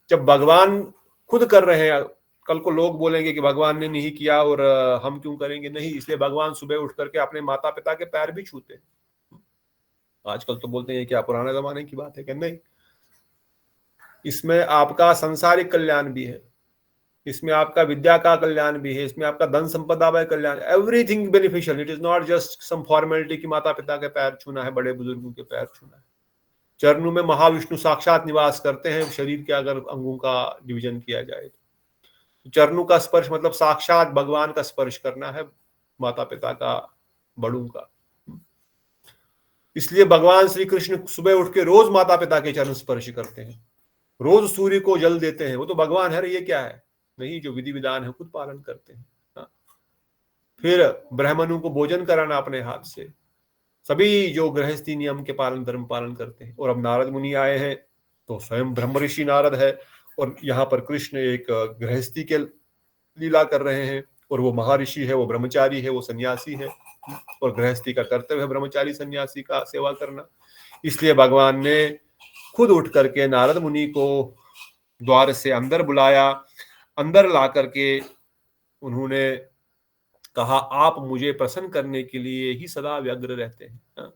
जब भगवान खुद कर रहे हैं, कल को लोग बोलेंगे कि भगवान ने नहीं किया और हम क्यों करेंगे, नहीं। इसलिए भगवान सुबह उठ करके अपने माता पिता के पैर भी छूते हैं। आजकल तो बोलते हैं क्या पुराने जमाने की बात है, कि नहीं, इसमें आपका सांसारिक कल्याण भी है, इसमें आपका विद्या का कल्याण भी है, इसमें आपका धन संपदा का कल्याण, everything beneficial. It is not just some formality कि माता पिता के पैर छूना है, बड़े बुजुर्गों के पैर छूना है। चरणों में महाविष्णु साक्षात निवास करते हैं, शरीर के अगर अंगों का डिवीजन किया जाए तो चरणों का स्पर्श मतलब साक्षात भगवान का स्पर्श करना है, माता पिता का, बड़ों का। इसलिए भगवान श्री कृष्ण सुबह उठ के रोज माता पिता के चरण स्पर्श करते हैं, रोज सूर्य को जल देते हैं। वो तो भगवान है, ये क्या है? नहीं, जो विधि विधान है खुद पालन करते हैं। फिर ब्राह्मणों को भोजन कराना अपने हाथ से, सभी जो गृहस्थी नियम के पालन, धर्म पालन करते हैं। और अब नारद मुनि आए हैं तो स्वयं ब्रह्म ऋषि नारद है, और यहाँ पर कृष्ण एक गृहस्थी के लीला कर रहे हैं, और वो महर्षि है, वो ब्रह्मचारी है, वो सन्यासी है, और गृहस्थी का कर्तव्य है ब्रह्मचारी सन्यासी का सेवा करना। इसलिए भगवान ने खुद उठ करके नारद मुनि को द्वार से अंदर बुलाया, अंदर ला करके उन्होंने कहा, आप मुझे प्रसन्न करने के लिए ही सदा व्यग्र रहते हैं,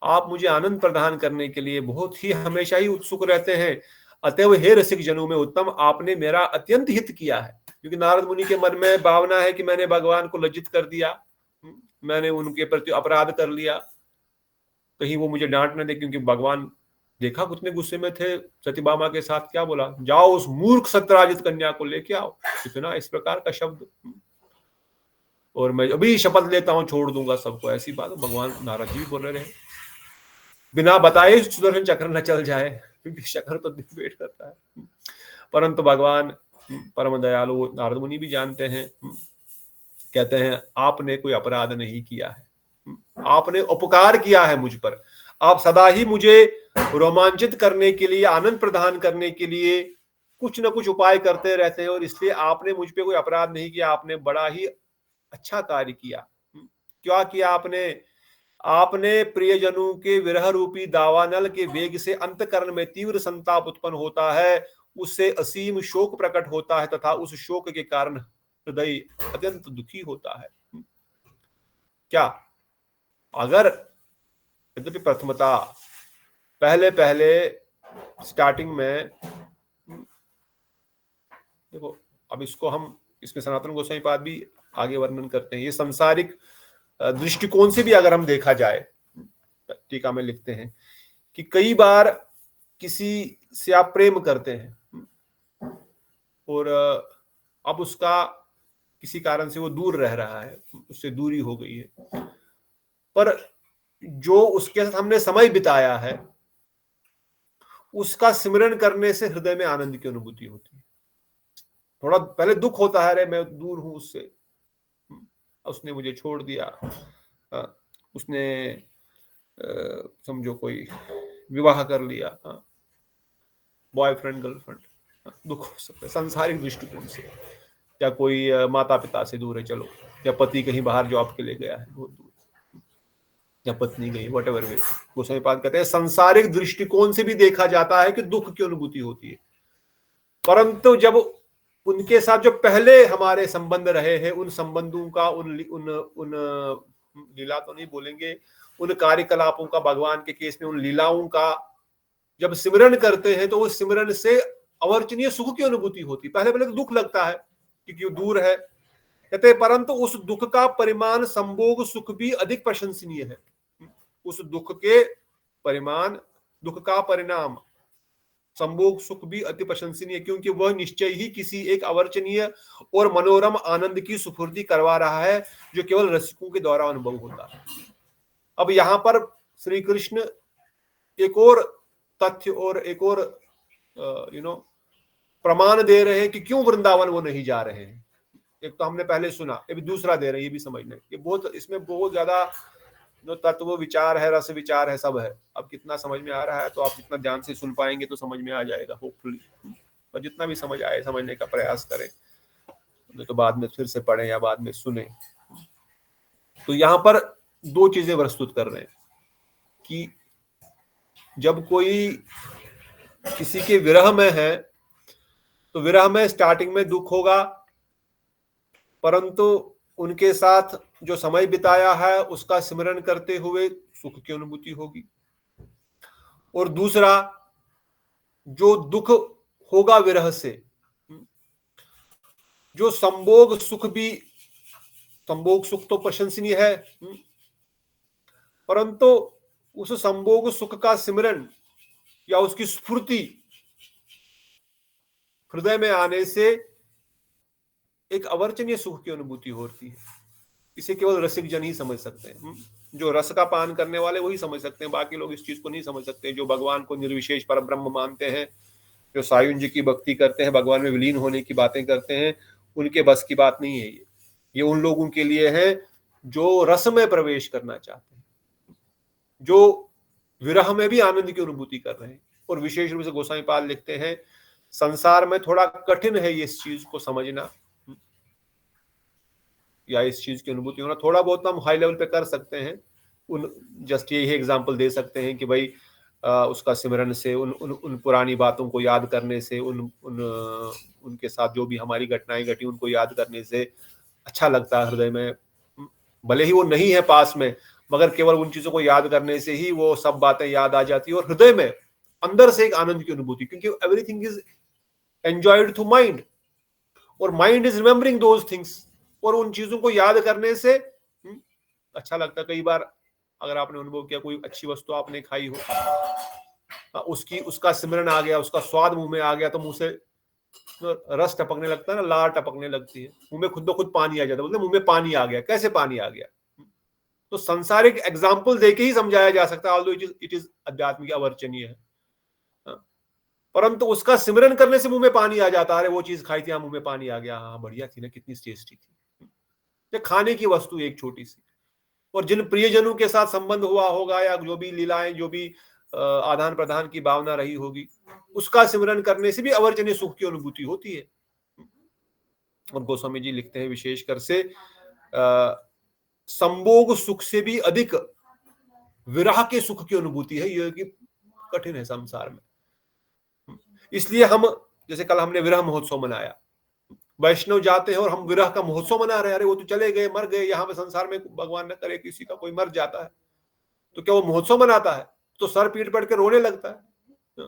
आप मुझे आनंद प्रदान करने के लिए बहुत ही हमेशा ही उत्सुक रहते हैं। अतएव हे रसिक जनों में उत्तम, आपने मेरा अत्यंत हित किया है। क्योंकि नारद मुनि के मन में भावना है कि मैंने भगवान को लज्जित कर दिया, मैंने उनके प्रति अपराध कर लिया, कहीं वो मुझे डांट न दे। क्योंकि भगवान देखा कितने गुस्से में थे सत्यभामा के साथ, क्या बोला, जाओ उस मूर्ख सत्यराजित कन्या को लेके आओ, इतना इस प्रकार का शब्द, और मैं अभी शपथ लेता हूं छोड़ दूंगा सबको, ऐसी बात भगवान नारद जी भी बोल रहे हैं। बिना बताए सुदर्शन चक्र न चल जाए, क्योंकि चक्र तो वेट करता है। परंतु भगवान परम दयालु नारद मुनि भी जानते हैं, कहते हैं आपने कोई अपराध नहीं किया है, आपने उपकार किया है मुझ पर, आप सदा ही मुझे रोमांचित करने के लिए, आनंद प्रदान करने के लिए कुछ न कुछ उपाय करते रहते हैं, और इसलिए आपने मुझ पे कोई अपराध नहीं किया, आपने बड़ा ही अच्छा कार्य किया। क्या किया आपने? आपने प्रियजनों के विरह रूपी दावानल के वेग से अंतकरण में तीव्र संताप उत्पन्न होता है, उससे असीम शोक प्रकट होता है, तथा उस शोक के कारण हृदय अत्यंत दुखी होता है। क्या अगर यद्यपि प्रथमता पहले स्टार्टिंग में देखो, अब इसको हम इसमें सनातन गोस्वामी पाद भी आगे वर्णन करते हैं। ये संसारिक दृष्टिकोण से भी अगर हम देखा जाए, टीका में लिखते हैं कि कई बार किसी से आप प्रेम करते हैं और अब उसका किसी कारण से वो दूर रह रहा है, उससे दूरी हो गई है, पर जो उसके साथ हमने समय बिताया है उसका स्मरण करने से हृदय में आनंद की अनुभूति होती है। थोड़ा पहले दुख होता है, अरे मैं दूर हूं उससे, उसने मुझे छोड़ दिया, उसने समझो कोई विवाह कर लिया, बॉयफ्रेंड गर्लफ्रेंड, दुख हो सकता है सांसारिक दृष्टिकोण से, या कोई माता पिता से दूर है, चलो, या पति कहीं बाहर जॉब के लिए गया है बहुत दूर, या पत्नी गई, वट एवर वे। गोस्वामी पाद कहते हैं सांसारिक दृष्टिकोण से भी देखा जाता है कि दुख की अनुभूति होती है, परंतु जब उनके साथ जो पहले हमारे संबंध रहे हैं, उन संबंधों का, उन लीला तो नहीं बोलेंगे, उन कार्यकलापों का, भगवान के केस में उन लीलाओं का जब सिमरन करते हैं तो उस सिमरन से अवर्चनीय सुख की अनुभूति होती। पहले पहले तो दुख लगता है क्योंकि वो दूर है, कहते हैं, परंतु उस दुख का परिमाण संभोग सुख भी अधिक प्रशंसनीय है। उस दुख के परिमाण, दुख का परिणाम संभोग सुख भी अति प्रशंसनीय, क्योंकि वह निश्चय ही किसी एक अवर्चनीय और मनोरम आनंद की सुपुर्दी करवा रहा है जो केवल रसिकों के द्वारा अनुभव होता है। अब यहां पर श्री कृष्ण एक और तथ्य और एक और प्रमाण दे रहे हैं कि क्यों वृंदावन वो नहीं जा रहे हैं। एक तो हमने पहले सुना, अभी दूसरा दे रहे हैं, ये भी समझना। ये बहुत, इसमें बहुत ज्यादा जो तत्व विचार है, रस विचार है, सब है। अब कितना समझ में आ रहा है तो आप जितना ध्यान से सुन पाएंगे तो समझ में आ जाएगा होपफुली, और जितना भी समझ आए समझने का प्रयास करें, तो बाद में फिर से पढ़ें या बाद में सुने। तो यहाँ पर दो चीजें प्रस्तुत कर रहे हैं कि जब कोई किसी के विरह में है तो विरह में स्टार्टिंग में दुख होगा, परंतु उनके साथ जो समय बिताया है उसका स्मरण करते हुए सुख की अनुभूति होगी। और दूसरा, जो दुख होगा विरह से, जो संभोग सुख भी, संभोग सुख तो प्रशंसनीय है, परंतु उस संभोग सुख का सिमरन या उसकी स्फूर्ति हृदय में आने से एक अवर्चनीय सुख की अनुभूति होती है। इसे केवल रसिक जन ही समझ सकते हैं। जो रस का पान करने वाले वही समझ सकते हैं, बाकी लोग इस चीज को नहीं समझ सकते। जो भगवान को निर्विशेष परब्रह्म मानते हैं, जो सायुंज की भक्ति करते हैं, भगवान में विलीन होने की बातें करते हैं, उनके बस की बात नहीं है ये उन लोगों के लिए है जो रस में प्रवेश करना चाहते हैं, जो विरह में भी आनंद की अनुभूति कर रहे हैं। और विशेष रूप से गोसाई पाल लिखते हैं, संसार में थोड़ा कठिन है ये इस चीज को समझना या इस चीज की अनुभूति होना। थोड़ा बहुत हम हाई लेवल पे कर सकते हैं, उन जस्ट यही एग्जांपल दे सकते हैं कि भाई उसका सिमरन से, उन पुरानी बातों को याद करने से, उनके साथ जो भी हमारी घटनाएं घटी उनको याद करने से अच्छा लगता है हृदय में। भले ही वो नहीं है पास में, मगर केवल उन चीजों को याद करने से ही वो सब बातें याद आ जाती है और हृदय में अंदर से एक आनंद की अनुभूति, क्योंकि everything is enjoyed through mind और mind is remembering those things. और उन चीजों को याद करने से अच्छा लगता है। कई बार अगर आपने अनुभव किया, कोई अच्छी वस्तु आपने खाई हो, उसका सिमरन आ गया, उसका स्वाद मुंह में आ गया, तो मुंह से रस टपकने लगता है ना, लार टपकने लगती है, मुंह में खुद ब खुद पानी आ जाता है। बोलते मुंह में पानी आ गया, कैसे पानी आ गया? तो संसारिक एग्जाम्पल देके ही समझाया जा सकता है, ऑल्दो इट इज आध्यात्मिक अवर्चनीय है, परंतु उसका सिमरन करने से मुंह में पानी आ जाता है। वो चीज खाई थी, मुंह में पानी आ गया, हाँ बढ़िया थी ना, कितनी टेस्टी थी। खाने की वस्तु एक छोटी सी, और जिन प्रियजनों के साथ संबंध हुआ होगा या जो भी लीलाएं, जो भी आदान प्रदान की भावना रही होगी, उसका सिमरन करने से भी अवर्चनीय सुख की अनुभूति होती है। और गोस्वामी जी लिखते हैं विशेषकर से संभोग सुख से भी अधिक विरह के सुख की अनुभूति है, ये कि कठिन है संसार में। इसलिए हम, जैसे कल हमने विरह महोत्सव मनाया, वैष्णव जाते हैं और हम विरह का महोत्सव मना रहे हैं। अरे वो तो चले गए, मर गए, यहाँ पे संसार में भगवान न करे किसी का कोई मर जाता है तो क्या वो महोत्सव मनाता है? तो सर पीट पड़ के रोने लगता है।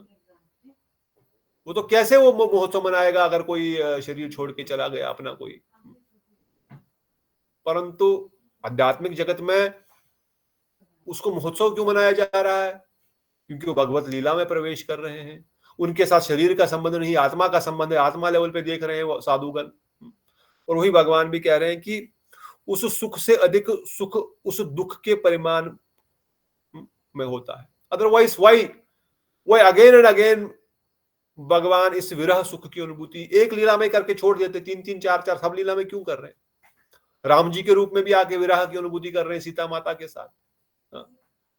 वो तो कैसे वो महोत्सव मनाएगा अगर कोई शरीर छोड़ के चला गया अपना कोई। परंतु आध्यात्मिक जगत में उसको महोत्सव क्यों मनाया जा रहा है? क्योंकि वो भगवत लीला में प्रवेश कर रहे हैं। उनके साथ शरीर का संबंध नहीं, आत्मा का संबंध है। आत्मा लेवल पे देख रहे हैं वो साधुगण। और वही भगवान भी कह रहे हैं कि उस सुख से अधिक सुख उस दुख के परिमाण में होता है। Otherwise why again and again भगवान इस विरह सुख की अनुभूति एक लीला में करके छोड़ देते, 3-3, 4-4 सब लीला में क्यों कर रहे हैं? राम जी के रूप में भी आके विरह की अनुभूति कर रहे हैं सीता माता के साथ,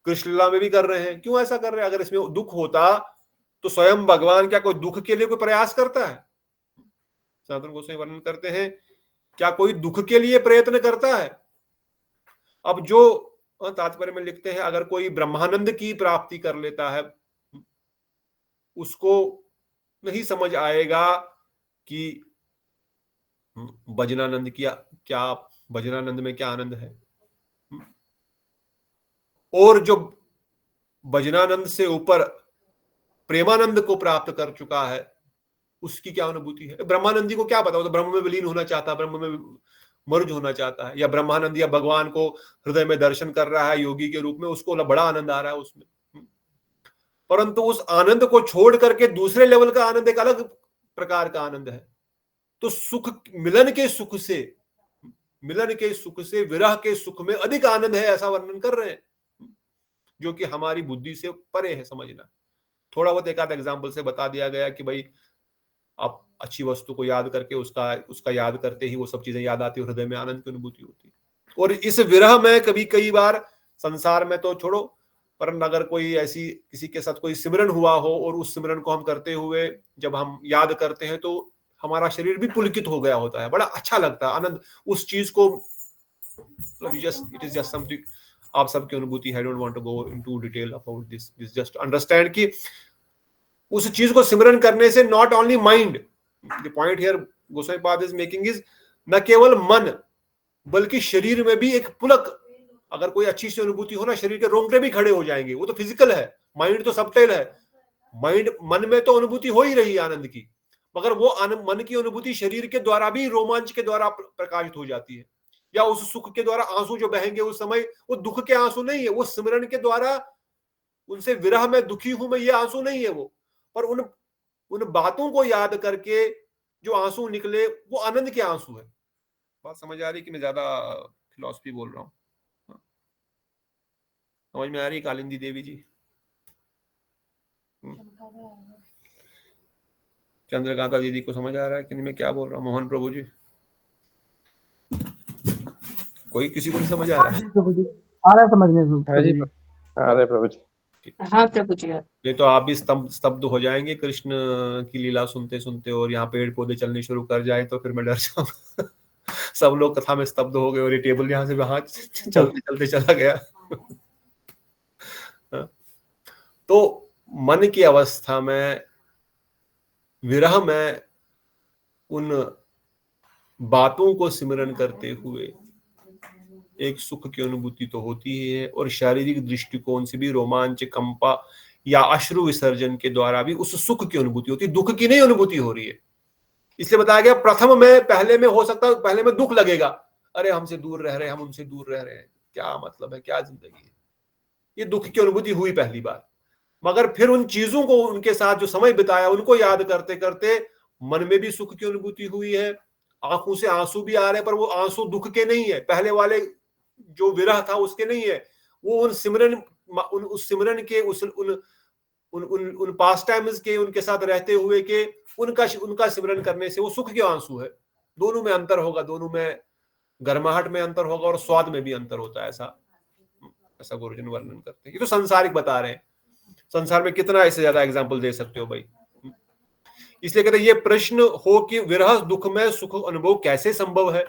कृष्ण लीला में भी कर रहे हैं। क्यों ऐसा कर रहे हैं? अगर इसमें दुख होता तो स्वयं भगवान क्या कोई दुख के लिए कोई प्रयास करता है? सनातन गोस्वामी वर्णन करते हैं, क्या कोई दुख के लिए प्रयत्न करता है? अब जो तात्पर्य में लिखते हैं, अगर कोई ब्रह्मानंद की प्राप्ति कर लेता है, उसको नहीं समझ आएगा कि भजनानंद की क्या, भजनानंद में क्या आनंद है। और जो भजनानंद से ऊपर प्रेमानंद को प्राप्त कर चुका है, उसकी क्या अनुभूति है? ब्रह्मानंदी को क्या पता, वो तो ब्रह्म में विलीन होना चाहता है, ब्रह्म में मर्ज होना चाहता है, या ब्रह्मानंद या भगवान को हृदय में दर्शन कर रहा है योगी के रूप में, उसको बड़ा आनंद आ रहा है उसमें। परंतु उस आनंद को छोड़ करके दूसरे लेवल का आनंद एक अलग प्रकार का आनंद है। तो सुख, मिलन के सुख से विरह के सुख में अधिक आनंद है, ऐसा वर्णन कर रहे हैं, जो कि हमारी बुद्धि से परे है समझना। थोड़ा बहुत एक आध एग्जाम्पल से बता दिया गया कि भाई आप अच्छी वस्तु को याद करके उसका याद करते ही वो सब चीजें याद आती है, हृदय में आनंद की अनुभूति होती है। और इस विरह में कई बार संसार में तो छोड़ो, पर अगर कोई ऐसी किसी के साथ कोई सिमरन हुआ हो और उस सिमरन को हम करते हुए जब हम याद करते हैं तो हमारा शरीर भी पुलकित हो गया होता है, बड़ा अच्छा लगता है, आनंद उस चीज को, इट इज जस्ट समथिंग, आप सबकी अनुभूति है। I don't want to go into detail about this, just understand कि उस चीज को सिमरन करने से not only mind, the point here Gosai Pad is making is, न केवल मन बल्कि शरीर में भी एक पुलक, अगर कोई अच्छी सी अनुभूति हो ना, शरीर के रोंगटे भी खड़े हो जाएंगे। वो तो फिजिकल है, माइंड तो सबटेल है, मन में तो अनुभूति हो ही रही है आनंद की, मगर वो मन की अनुभूति शरीर के द्वारा भी रोमांच के द्वारा प्रकाशित हो जाती है, या उस सुख के द्वारा आंसू जो बहेंगे उस समय, वो दुख के आंसू नहीं है, वो सिमरन के द्वारा उनसे विरह में दुखी हूं मैं, ये आंसू नहीं है वो, पर उन बातों को याद करके जो आंसू निकले वो आनंद के आंसू है। बात समझ आ रही कि मैं ज्यादा फिलॉसफी बोल रहा हूँ? समझ में आ रही कालिंदी देवी जी? चंद्रकांता दीदी को समझ आ रहा है कि नहीं मैं क्या बोल रहा हूँ? मोहन प्रभु जी, कोई किसी को नहीं समझ आ रहा है? आ रहा है समझ में? हाँ जी, आ रहा है प्रभु जी। हाँ प्रभु जी। ये तो आप भी स्तब्ध हो जाएंगे कृष्ण की लीला सुनते सुनते, और यहाँ पेड़ पौधे चलने शुरू कर जाए तो फिर मैं डर जाऊंगा। सब लोग कथा में स्तब्ध हो गए और ये टेबल यहाँ से वहां चलते चलते चला गया। तो मन की अवस्था में, विरह में, उन बातों को सिमरन करते हुए एक सुख की अनुभूति तो होती ही है, और शारीरिक दृष्टिकोण से भी रोमांच, कंपा या अश्रु विसर्जन के द्वारा भी उस सुख की अनुभूति होती है, दुख की नहीं अनुभूति हो रही है। इसलिए बताया गया प्रथम में, पहले में हो सकता है, पहले में दुख लगेगा, अरे हमसे दूर रह रहे हैं, हम उनसे दूर रह रहे हैं, क्या मतलब है, क्या जिंदगी है, ये दुख की अनुभूति हुई पहली बार। मगर फिर उन चीजों को, उनके साथ जो समय बिताया उनको याद करते करते मन में भी सुख की अनुभूति हुई है, आंखों से आंसू भी आ रहे हैं, पर वो आंसू दुख के नहीं है, पहले वाले जो विरह था उसके नहीं है, वो उस सिमरन के उन पास टाइम्स के, उनके साथ रहते हुए के, उनका सिमरन करने से वो सुख के आंसू है। दोनों में अंतर होगा, दोनों में गर्माहट में अंतर होगा और स्वाद में भी अंतर होता है, ऐसा गुरुजन वर्णन करते हैं। ये तो संसारिक बता रहे हैं, संसार में कितना इससे ज्यादा एग्जाम्पल दे सकते हो भाई। इसलिए कहते हैं ये प्रश्न हो कि विरह दुख में सुख अनुभव कैसे संभव है,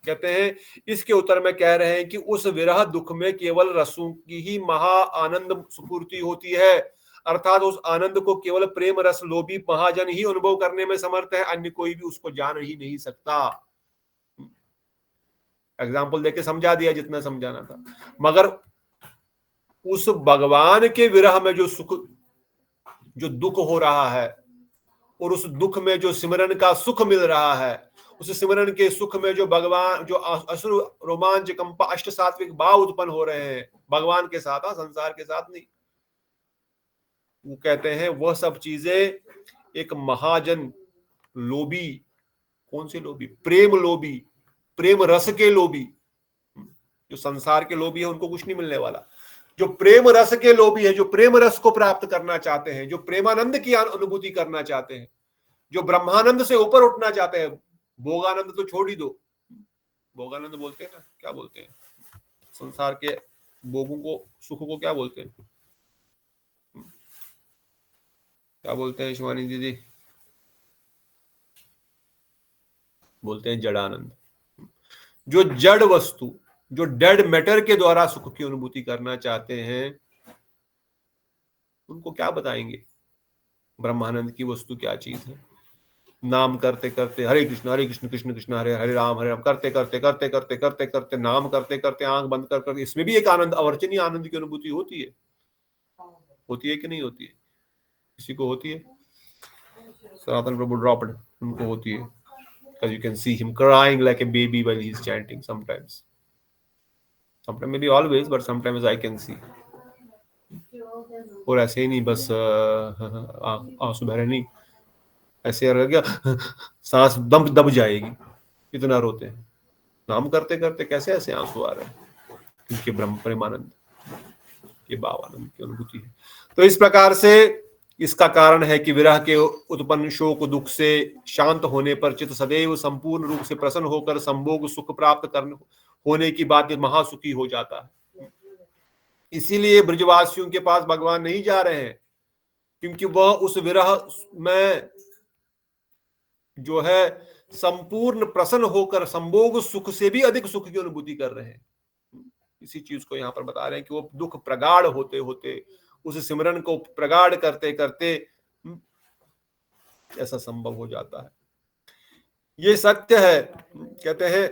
कहते हैं इसके उत्तर में कह रहे हैं कि उस विरह दुख में केवल रसों की ही महा आनंद स्फूर्ति होती है, अर्थात उस आनंद को केवल प्रेम रस लोभी महाजन ही अनुभव करने में समर्थ है, अन्य कोई भी उसको जान ही नहीं सकता। एग्जाम्पल देके समझा दिया जितना समझाना था। मगर उस भगवान के विरह में जो सुख, जो दुख हो रहा है, और उस दुख में जो सिमरन का सुख मिल रहा है, उस सिमरन के सुख में जो भगवान, जो असुर रोमांच कंपा अष्ट सात्विक भाव उत्पन्न हो रहे हैं भगवान के साथ, संसार के साथ नहीं, वो कहते हैं वह सब चीजें एक महाजन लोभी, कौन से लोभी? प्रेम लोभी, प्रेम रस के लोभी। जो संसार के लोभी है उनको कुछ नहीं मिलने वाला, जो प्रेम रस के लोभी है, जो प्रेम रस को प्राप्त करना चाहते हैं, जो प्रेमानंद की अनुभूति करना चाहते हैं, जो ब्रह्मानंद से ऊपर उठना चाहते हैं, भोगानंद तो छोड़ ही दो, भोगानंद बोलते हैं ना, क्या बोलते हैं संसार के भोगों को, सुख को क्या बोलते हैं, क्या बोलते हैं शिवानी दीदी? बोलते हैं जड़ानंद। जो जड़ वस्तु, जो डेड मैटर के द्वारा सुख की अनुभूति करना चाहते हैं, उनको क्या बताएंगे ब्रह्मानंद की वस्तु क्या चीज है? नाम करते करते हरे कृष्ण कृष्ण कृष्ण हरे हरे राम करते करते करते करते करते करते नाम करते करते आंख बंद कर करके, इसमें भी एक आनंद, अवर्चनीय आनंद की अनुभूति होती है कि नहीं होती है? किसी को होती है? सनातन प्रभु ड्रॉप्ड, उनको होती है, because you can see him crying like a baby while he is chanting sometimes maybe always, but sometimes I can see. और ऐसे ही नहीं बस आंसू बह रहे नहीं, ऐसे रह गया सांस दम दब जाएगी, इतना रोते हैं नाम करते करते, कैसे ऐसे आंसू आ रहे हैं? इनके ब्रह्म प्रेमानंद, ये भावानंद की अनुभूति है। तो इस प्रकार से इसका कारण है कि विरह के उत्पन्न शोक दुख से शांत होने पर चित्त सदैव संपूर्ण रूप से प्रसन्न होकर संभोग सुख प्राप्त करने होने की बात महासुखी हो जाता है। इसीलिए ब्रजवासियों के पास भगवान नहीं जा रहे हैं, क्योंकि वह उस विरह में जो है संपूर्ण प्रसन्न होकर संभोग सुख से भी अधिक सुख की अनुभूति कर रहे हैं। इसी चीज को यहाँ पर बता रहे हैं कि वो दुख प्रगाढ़ होते होते उस सिमरन को प्रगाढ़ करते करते ऐसा संभव हो जाता है। ये सत्य है। कहते हैं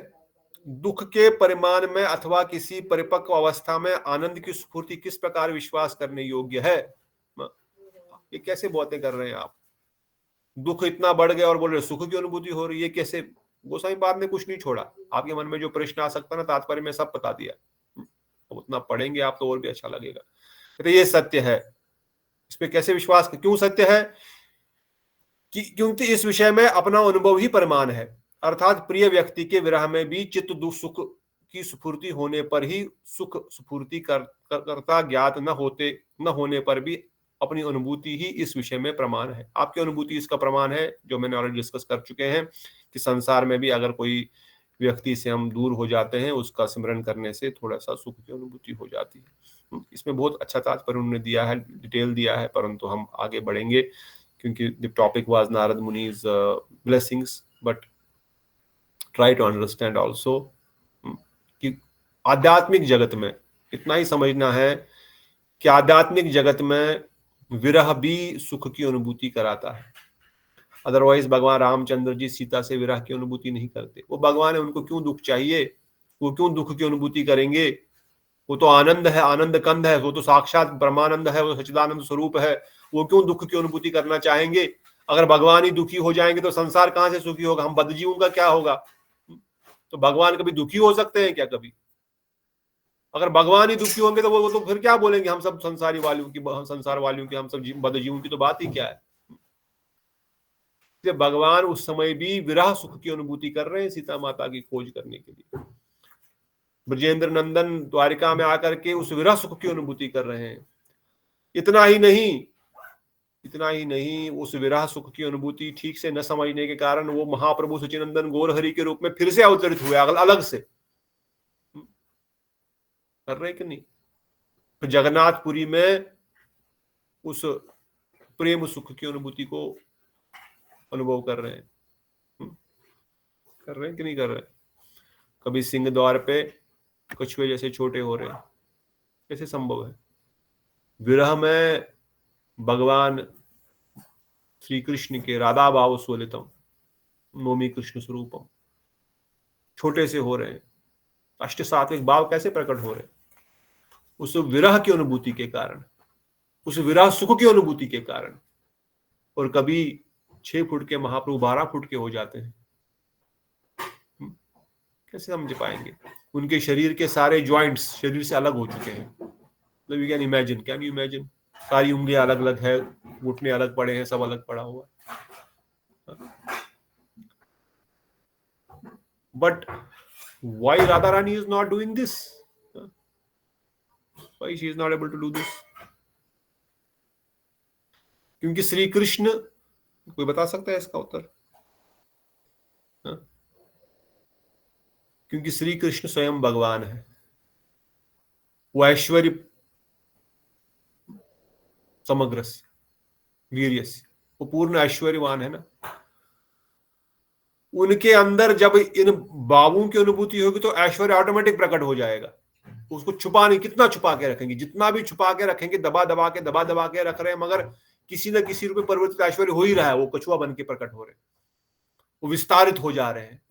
दुख के परिमाण में अथवा किसी परिपक्व अवस्था में आनंद की स्फूर्ति किस प्रकार विश्वास करने योग्य है। ये कैसे बातें कर रहे हैं आप? दुख इतना बढ़ गया और बोल रहे सुख की अनुभूति हो रही है, कैसे? गोसाई बात ने कुछ नहीं छोड़ा, आपके मन में जो प्रश्न आ सकता ना तात्पर्य में सब बता दिया। उतना पढ़ेंगे आप तो और भी अच्छा लगेगा। तो ये सत्य है, इस पे कैसे विश्वास? क्यों सत्य है? क्योंकि इस विषय में अपना अनुभव ही प्रमाण है। अर्थात प्रिय व्यक्ति के विरह में भी चित्त दुख सुख की स्फूर्ति होने पर ही सुख स्फूर्ति करता ज्ञात न होने पर भी अपनी अनुभूति ही इस विषय में प्रमाण है। आपकी अनुभूति इसका प्रमाण है, जो मैंने ऑलरेडी डिस्कस कर चुके हैं कि संसार में भी अगर कोई व्यक्ति से हम दूर हो जाते हैं, उसका स्मरण करने से थोड़ा सा सुख की अनुभूति हो जाती है। इसमें बहुत अच्छा तात्पर्य उन्होंने दिया है, डिटेल दिया है, परंतु हम आगे बढ़ेंगे क्योंकि द टॉपिक वाज नारद मुनि's blessings, but try to understand also कि आध्यात्मिक जगत में इतना ही समझना है कि आध्यात्मिक जगत में विरह भी सुख की अनुभूति कराता है। अदरवाइज भगवान रामचंद्र जी सीता से विरह की अनुभूति नहीं करते। वो भगवान है, उनको क्यों दुख चाहिए? वो क्यों दुख की अनुभूति करेंगे? वो तो आनंद है, आनंद कंद है, वो तो साक्षात ब्रह्मानंद है, वो सच्चिदानंद स्वरूप है। वो क्यों दुख की अनुभूति करना चाहेंगे? अगर भगवान ही दुखी हो जाएंगे तो संसार कहां से सुखी होगा? हम बदजीवों का क्या होगा? तो भगवान कभी दुखी हो सकते हैं क्या? कभी अगर भगवान ही दुखी होंगे तो वो तो फिर क्या बोलेंगे? हम सब संसार वालियों की हम सब बदजीवों की तो बात ही क्या है? भगवान उस समय भी विरह सुख की अनुभूति कर रहे हैं सीता माता की खोज करने के लिए। ब्रजेंद्र नंदन द्वारिका में आकर के उस विरह सुख की अनुभूति कर रहे हैं। इतना ही नहीं, उस विरह सुख की अनुभूति ठीक से न समझने के कारण वो महाप्रभु सच्चिदानंद गौरहरि के रूप में फिर से अवतरित हुए, अलग से कर रहे कि नहीं। तो जगन्नाथपुरी में उस प्रेम सुख की अनुभूति को अनुभव कर रहे हैं कि नहीं कर रहे? कभी सिंह द्वार पे कछुए जैसे छोटे हो रहे हैं, कैसे संभव है? विरह में भगवान श्री कृष्ण के राधा भाव स्वलितम नौमी कृष्ण स्वरूपम छोटे से हो रहे हैं। अष्ट सात्विक भाव कैसे प्रकट हो रहे हैं? उस विरह की अनुभूति के कारण, उस विरह सुख की अनुभूति के कारण। और कभी 6 फुट के महाप्रभु 12 फुट के हो जाते हैं, कैसे समझ पाएंगे? उनके शरीर के सारे जॉइंट्स शरीर से अलग हो चुके हैं। मतलब यू कैन यू इमेजिन? सारी उंगलियां अलग अलग है, घुटने अलग पड़े हैं, सब अलग पड़ा हुआ। But why Radha Rani is not doing this? Why she is not able to do this? क्योंकि श्री कृष्ण, कोई बता सकता है इसका उत्तर? क्योंकि श्री कृष्ण स्वयं भगवान है। वो ऐश्वर्य समग्र वीर्यस्य, वो पूर्ण ऐश्वर्यवान है ना। उनके अंदर जब इन भावों की अनुभूति होगी तो ऐश्वर्य ऑटोमेटिक प्रकट हो जाएगा। उसको छुपा नहीं, कितना छुपा के रखेंगे? जितना भी छुपा के रखेंगे, दबा दबा के रख रहे हैं, मगर किसी न किसी रूप में परिवर्तित ऐश्वर्य हो ही रहा है। वो कछुआ बन के प्रकट हो रहे हैं। वो विस्तारित हो जा रहे हैं।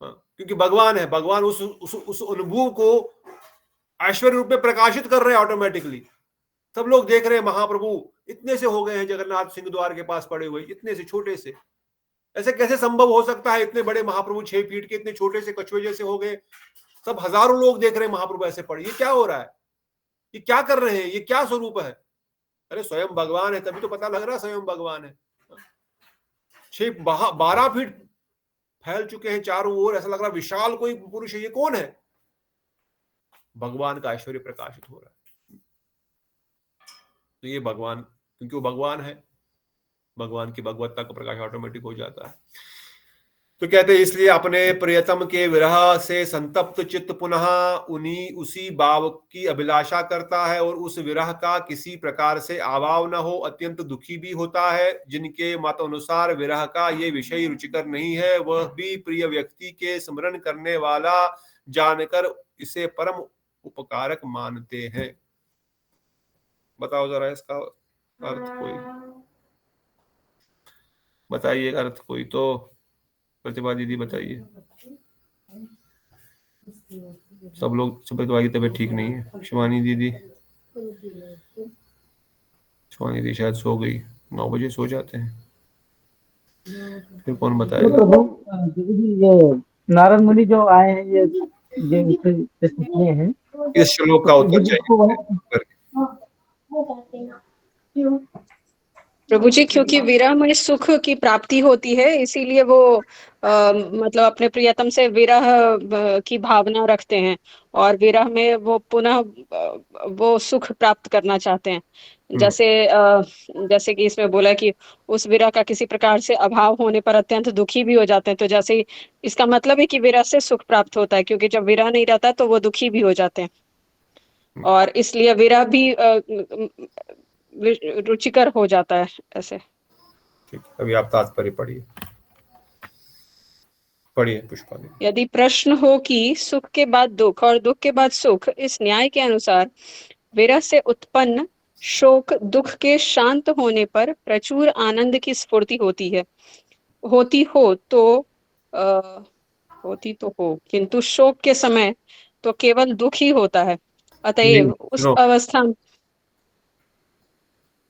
क्योंकि भगवान है, भगवान उस अनुभव को ऐश्वर्य रूप में प्रकाशित कर रहे हैं ऑटोमेटिकली। सब लोग देख रहे हैं महाप्रभु इतने से हो गए हैं जगन्नाथ सिंह द्वार के पास पड़े हुए, इतने से छोटे से। ऐसे कैसे संभव हो सकता है? इतने बड़े महाप्रभु 6 फीट के इतने छोटे से कछुए जैसे हो गए। सब हजारों लोग देख रहे हैं महाप्रभु ऐसे पड़े, ये क्या हो रहा है? ये क्या कर रहे हैं? ये क्या स्वरूप है? अरे स्वयं भगवान है, तभी तो पता लग रहा है स्वयं भगवान है। 12 फीट फैल चुके हैं चारों ओर, ऐसा लग रहा है विशाल कोई पुरुष है। ये कौन है? भगवान का ऐश्वर्य प्रकाशित हो रहा है। तो ये भगवान, क्योंकि वो भगवान है, भगवान की भगवत्ता का प्रकाश ऑटोमेटिक हो जाता है। तो कहते हैं इसलिए अपने प्रियतम के विरह से संतप्त चित्त पुनः उसी भाव की अभिलाषा करता है और उस विरह का किसी प्रकार से अभाव न हो अत्यंत दुखी भी होता है। जिनके मत अनुसार विरह का ये विषय रुचिकर नहीं है, वह भी प्रिय व्यक्ति के स्मरण करने वाला जानकर इसे परम उपकारक मानते हैं। बताओ जरा इसका अर्थ, कोई बताइए अर्थ कोई तो। प्रतिभा दीदी बताइए। सब लोग, सब प्रतिभा की तबीयत ठीक नहीं है। शिवानी दीदी, शिवानी दीदी शायद सो गई, 9 बजे सो जाते हैं। फिर कौन बताएगा? ये नारद मुनि जो आए हैं, ये हैं, इस श्लोक का उत्तर चाहिए। प्रभु जी, क्योंकि विरह में सुख की प्राप्ति होती है, इसीलिए वो मतलब अपने प्रियतम से विरह की भावना रखते हैं और विरह में वो पुनः वो सुख प्राप्त करना चाहते हैं। जैसे कि इसमें बोला कि उस विरह का किसी प्रकार से अभाव होने पर अत्यंत दुखी भी हो जाते हैं। तो जैसे इसका मतलब है कि विरह से सुख प्राप्त होता है, क्योंकि जब विरह नहीं रहता तो वो दुखी भी हो जाते हैं और इसलिए विरह भी रुचिकर हो जाता है ऐसे। ठीक, अभी आप तात्पर्य पढ़िए पुष्पा। यदि प्रश्न हो कि सुख के बाद दुख और दुख के बाद सुख, इस न्याय के अनुसार विरह से उत्पन्न शोक दुख के शांत होने पर प्रचुर आनंद की स्फूर्ति होती हो, किंतु शोक के समय तो केवल दुख ही होता है। अतएव उस अवस्था में,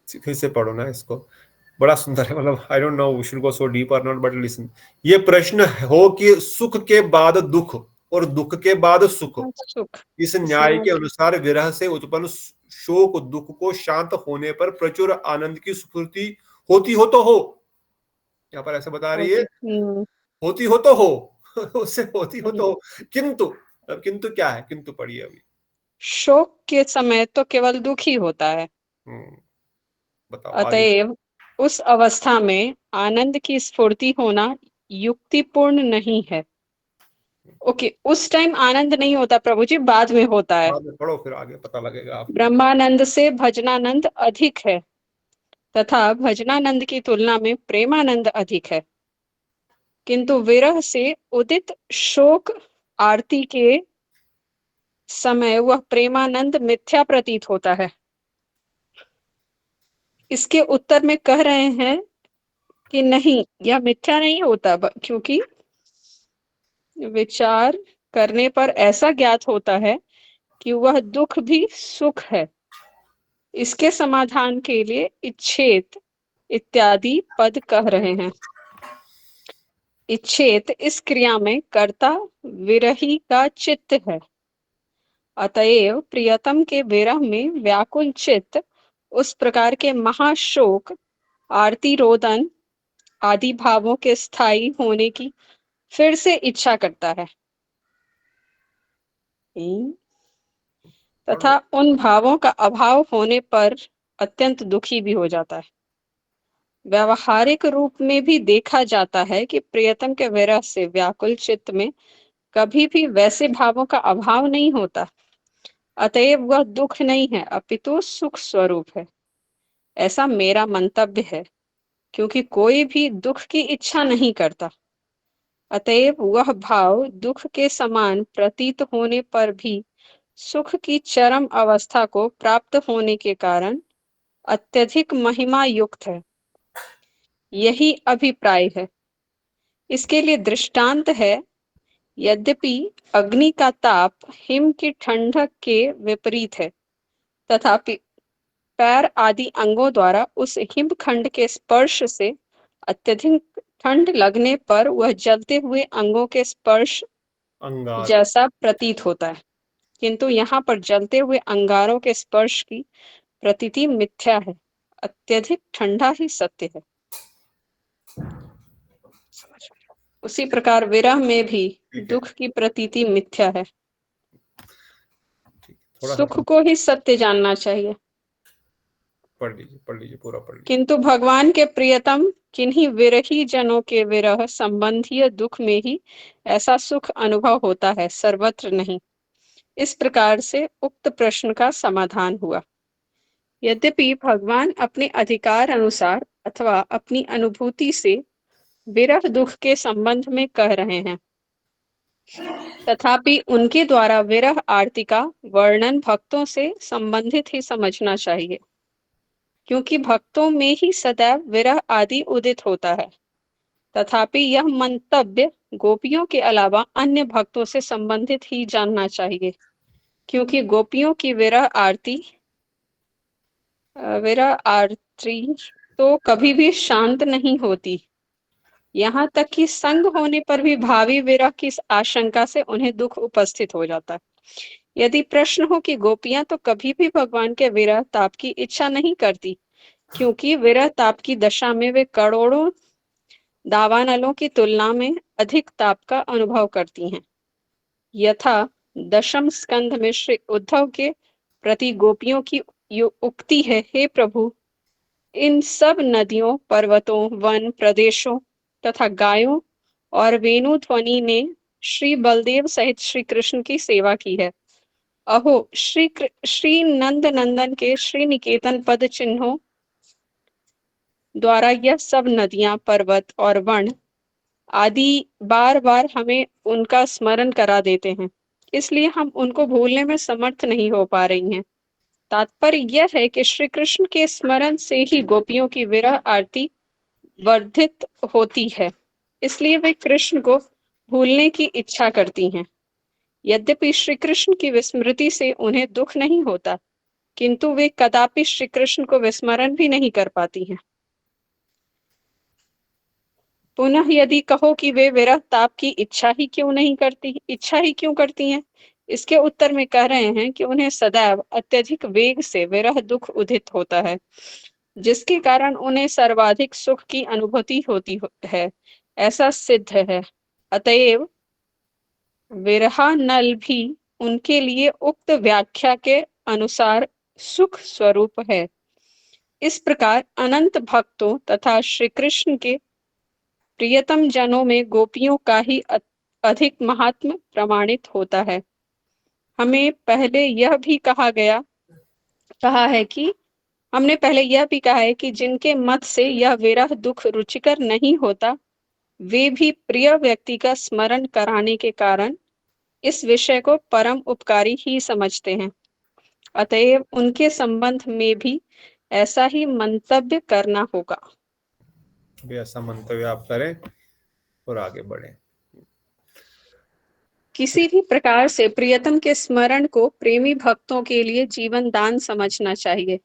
फिर से पढ़ो ना इसको, बड़ा सुंदर है। मतलब I don't know we should go so deep और नॉट, बट लिसन। ये प्रश्न हो कि सुख के बाद दुख और दुख के बाद सुख, इस न्याय के अनुसार विरह से उत्पन्न शोक दुख को शांत होने पर प्रचुर आनंद की स्फूर्ति होती हो तो हो। यहाँ पर ऐसे बता रही है, होती हो तो हो, उससे होती हो तो हो, किंतु क्या है? किंतु पढ़िए अभी। शोक के समय तो केवल दुख ही होता है। बताओ। अतएव उस अवस्था में आनंद की स्फूर्ति होना युक्तिपूर्ण नहीं है। ओके, उस टाइम आनंद नहीं होता प्रभु जी, बाद में होता है। बाद में पढ़ो, फिर आगे पता लगेगा आपको। ब्रह्मानंद से भजनानंद अधिक है तथा भजनानंद की तुलना में प्रेमानंद अधिक है, किंतु विरह से उदित शोक आरती के समय वह प्रेमानंद मिथ्या प्रतीत होता है। इसके उत्तर में कह रहे हैं कि नहीं, यह मिथ्या नहीं होता, क्योंकि विचार करने पर ऐसा ज्ञात होता है कि वह दुख भी सुख है। इसके समाधान के लिए इच्छेत इत्यादि पद कह रहे हैं। इच्छेत इस क्रिया में कर्ता विरही का चित्त है। अतएव प्रियतम के विरह में व्याकुल चित्त उस प्रकार के महाशोक आरती रोदन आदि भावों के स्थायी होने की फिर से इच्छा करता है तथा उन भावों का अभाव होने पर अत्यंत दुखी भी हो जाता है। व्यवहारिक रूप में भी देखा जाता है कि प्रियतम के विरह से व्याकुल चित्त में कभी भी वैसे भावों का अभाव नहीं होता। अतएव वह दुख नहीं है, अपितु सुख स्वरूप है। ऐसा मेरा मंतव्य है, क्योंकि कोई भी दुख की इच्छा नहीं करता। अतएव वह भाव दुख के समान प्रतीत होने पर भी सुख की चरम अवस्था को प्राप्त होने के कारण अत्यधिक महिमा युक्त है। यही अभिप्राय है। इसके लिए दृष्टांत है, यद्यपि अग्नि का ताप हिम की ठंडक के विपरीत है, तथापि पैर आदि अंगों द्वारा उस हिमखंड के स्पर्श से अत्यधिक ठंड लगने पर वह जलते हुए अंगों के स्पर्श अंगार जैसा प्रतीत होता है, किंतु यहाँ पर जलते हुए अंगारों के स्पर्श की प्रतीति मिथ्या है, अत्यधिक ठंडा ही सत्य है। उसी प्रकार विरह में भी ठीक है। दुख की प्रतीति मिथ्या है। थोड़ा सुख को ही सत्य जानना चाहिए, पढ़ लीजिए पूरा पढ़ लीजिए। किंतु भगवान के प्रियतम किन्हीं विरही जनों के विरह संबंधीय दुख में ही ऐसा सुख अनुभव होता है, सर्वत्र नहीं। इस प्रकार से उक्त प्रश्न का समाधान हुआ। यद्यपि भगवान अपने अधिकार अनुसार अथवा अपनी अनुभूति से विरह दुख के संबंध में कह रहे हैं, तथापि उनके द्वारा विरह आरती का वर्णन भक्तों से संबंधित ही समझना चाहिए, क्योंकि भक्तों में ही सदैव विरह आदि उदित होता है। तथापि यह मंतव्य गोपियों के अलावा अन्य भक्तों से संबंधित ही जानना चाहिए, क्योंकि गोपियों की विरह आरती तो कभी भी शांत नहीं होती, यहाँ तक कि संग होने पर भी भावी विरह की आशंका से उन्हें दुख उपस्थित हो जाता है। यदि प्रश्न हो कि गोपियां तो कभी भी भगवान के विरह ताप की इच्छा नहीं करती, क्योंकि विरह ताप की दशा में वे करोड़ों दावानलों की तुलना में अधिक ताप का अनुभव करती हैं। यथा दशम स्कंध में श्री उद्धव के प्रति गोपियों की उक्ति है, हे प्रभु, इन सब नदियों, पर्वतों, वन प्रदेशों तथा गायों और वेणु ध्वनि ने श्री बलदेव सहित श्री कृष्ण की सेवा की है। अहो, श्री नंद नंदन के श्री निकेतन पद चिन्हों द्वारा यह सब नदियां, पर्वत और वन आदि बार बार हमें उनका स्मरण करा देते हैं, इसलिए हम उनको भूलने में समर्थ नहीं हो पा रही हैं। तात्पर्य यह है कि श्री कृष्ण के स्मरण से ही गोपियों की विरह आरती वर्धित होती है, इसलिए वे कृष्ण को भूलने की इच्छा करती हैं। यद्यपि श्री कृष्ण की विस्मृति से उन्हें दुख नहीं होता, किंतु वे कदापि श्री कृष्ण को विस्मरण भी नहीं कर पाती हैं। पुनः यदि कहो कि वे विरह ताप की इच्छा ही क्यों करती हैं, इसके उत्तर में कह रहे हैं कि उन्हें सदैव अत्यधिक वेग से विरह दुख उदित होता है, जिसके कारण उन्हें सर्वाधिक सुख की अनुभूति होती है, ऐसा सिद्ध है। अतएव विरहानल भी उनके लिए उक्त व्याख्या के अनुसार सुख स्वरूप है। इस प्रकार अनंत भक्तों तथा श्री कृष्ण के प्रियतम जनों में गोपियों का ही अधिक महात्म प्रमाणित होता है। हमने पहले यह भी कहा है कि जिनके मत से यह विरह दुख रुचिकर नहीं होता, वे भी प्रिय व्यक्ति का स्मरण कराने के कारण इस विषय को परम उपकारी ही समझते हैं। अतएव उनके संबंध में भी ऐसा ही मंतव्य करना होगा। भी ऐसा मंतव्य आप करें और आगे बढ़ें। किसी भी प्रकार से प्रियतम के स्मरण को प्रेमी भक्तों के लिए जीवन दान समझना चाहिए।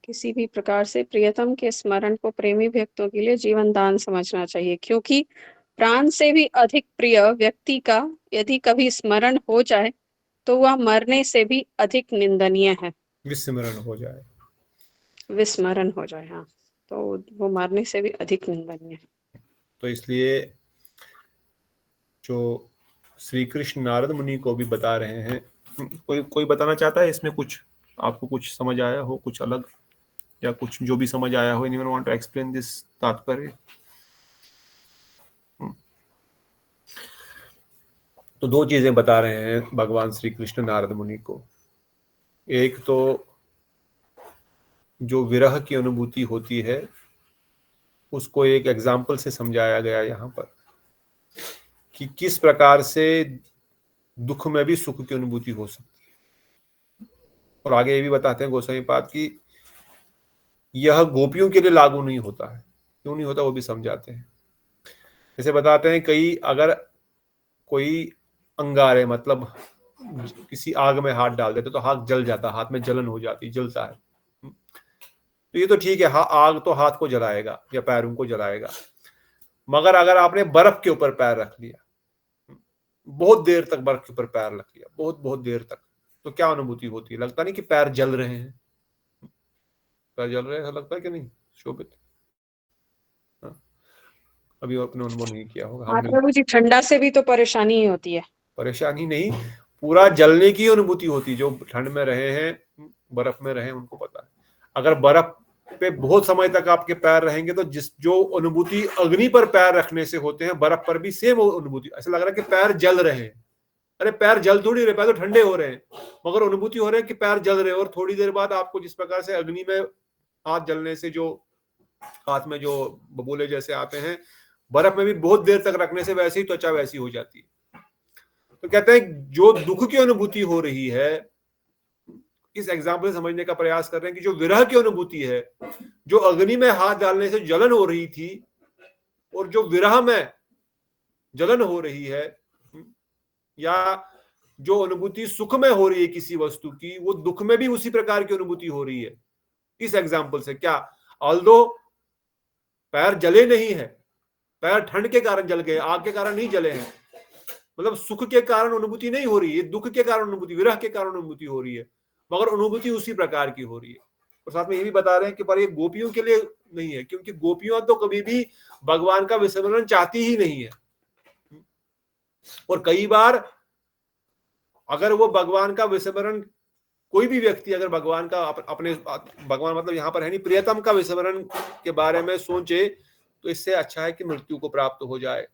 किसी भी प्रकार से प्रियतम के स्मरण को प्रेमी भक्तों के लिए जीवन दान समझना चाहिए, क्योंकि प्राण से भी अधिक प्रिय व्यक्ति का यदि कभी स्मरण हो जाए तो वह मरने से भी अधिक निंदनीय है। विस्मरण हो जाए, हाँ, तो वो मरने से भी अधिक निंदनीय है। तो इसलिए जो श्री कृष्ण नारद मुनि को भी बता रहे हैं, कोई बताना चाहता है इसमें कुछ आपको कुछ समझ आया हो, कुछ अलग या कुछ जो भी समझ आया हो? Anyone want to explain this तात्पर्य? तो दो चीजें बता रहे हैं भगवान श्री कृष्ण नारद मुनि को। एक तो जो विरह की अनुभूति होती है उसको एक एग्जाम्पल से समझाया गया यहाँ पर कि किस प्रकार से दुख में भी सुख की अनुभूति हो सकती है। और आगे ये भी बताते हैं गोस्वामी पाद की यह गोपियों के लिए लागू नहीं होता है। क्यों नहीं होता वो भी समझाते हैं। जैसे बताते हैं कई, अगर कोई अंगारे मतलब किसी आग में हाथ डाल देते तो हाथ जल जाता, हाथ में जलन हो जाती, जलता है। तो ये तो ठीक है, आग तो हाथ को जलाएगा या पैरों को जलाएगा, मगर अगर आपने बर्फ के ऊपर पैर रख लिया, बहुत देर तक बर्फ के ऊपर पैर रख लिया, बहुत बहुत देर तक, तो क्या अनुभूति होती है? लगता नहीं कि पैर जल रहे हैं? पैर जल रहे हैं, लगता है कि नहीं शोभित? अभी अपने अनुभव नहीं किया होगा। हाँ प्रभु जी, ठंडा से भी तो परेशानी ही होती है। परेशानी नहीं, पूरा जलने की अनुभूति होती, जो ठंड में रहे हैं, बर्फ में रहे उनको पता है। अगर बर्फ पे बहुत समय तक आपके पैर रहेंगे तो जो अनुभूति अग्नि पर पैर रखने से होते हैं, बर्फ पर भी सेम अनुभूति। ऐसा लग रहा है कि पैर जल रहे हैं। अरे पैर जल थोड़ी रहे, पैर तो ठंडे हो रहे हैं, मगर अनुभूति हो रही है कि पैर जल रहे हैं। और थोड़ी देर बाद आपको जिस प्रकार से अग्नि में हाथ जलने से जो हाथ में जो बबूले जैसे आते हैं, बर्फ में भी बहुत देर तक रखने से वैसे ही त्वचा वैसी हो जाती है। तो कहते हैं जो दुख की अनुभूति हो रही है, इस एग्जाम्पल से समझने का प्रयास कर रहे हैं कि जो विरह की अनुभूति है, जो अग्नि में हाथ डालने से जलन हो रही थी, और जो विरह में जलन हो रही है, या जो अनुभूति सुख में हो रही है किसी वस्तु की, वो दुख में भी उसी प्रकार की अनुभूति हो रही है। इस एग्जाम्पल से क्या, ऑल्दो पैर जले नहीं है, पैर ठंड के कारण जल गए, आग के कारण नहीं जले हैं, मतलब सुख के कारण अनुभूति नहीं हो रही है, दुख के कारण अनुभूति, विरह के कारण अनुभूति हो रही है, मगर अनुभूति उसी प्रकार की हो रही है। और साथ में ये भी बता रहे हैं कि पर ये गोपियों के लिए नहीं है, क्योंकि गोपियां तो कभी भी भगवान का विस्मरण चाहती ही नहीं है। और कई बार अगर वो भगवान का विस्मरण, कोई भी व्यक्ति अगर भगवान का अपने, भगवान मतलब यहाँ पर है नहीं, प्रियतम का विस्मरण के बारे में सोचे, तो इससे अच्छा है कि मृत्यु को प्राप्त हो जाए।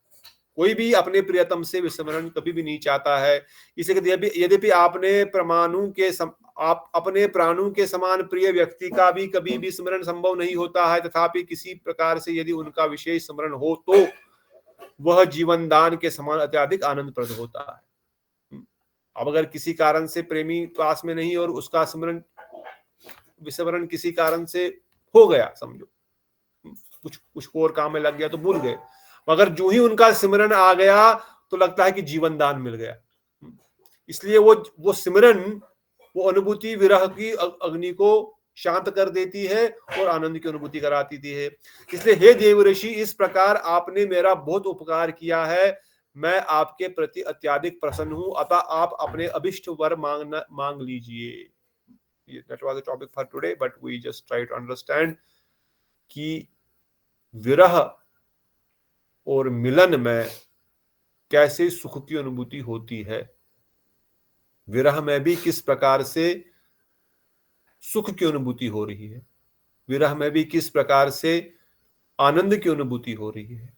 कोई भी अपने प्रियतम से विस्मरण कभी भी नहीं चाहता है। इसे यद्यपि आपने प्रमाणु के आप अपने प्राणों के समान प्रिय व्यक्ति का भी कभी भी स्मरण संभव नहीं होता है, तथापि किसी प्रकार से यदि उनका विशेष स्मरण हो तो वह जीवन दान के समान अत्यधिक आनंदप्रद होता है। अब अगर किसी कारण से प्रेमी पास में नहीं और उसका विस्मरण किसी कारण से हो गया, समझो कुछ और काम में लग गया तो भूल गए, मगर जो ही उनका सिमरन आ गया तो लगता है कि जीवन दान मिल गया। इसलिए वो सिमरन, वो अनुभूति विरह की अग्नि को शांत कर देती है और आनंद की अनुभूति कराती है। इसलिए हे देवऋषि, इस प्रकार आपने मेरा बहुत उपकार किया है, मैं आपके प्रति अत्यधिक प्रसन्न हूं, अतः आप अपने अभिष्ट वर मांग लीजिए। That was the topic for today, but we just try to understand कि विरह और मिलन में कैसे सुख की अनुभूति होती है, विरह में भी किस प्रकार से सुख की अनुभूति हो रही है, विरह में भी किस प्रकार से आनंद की अनुभूति हो रही है।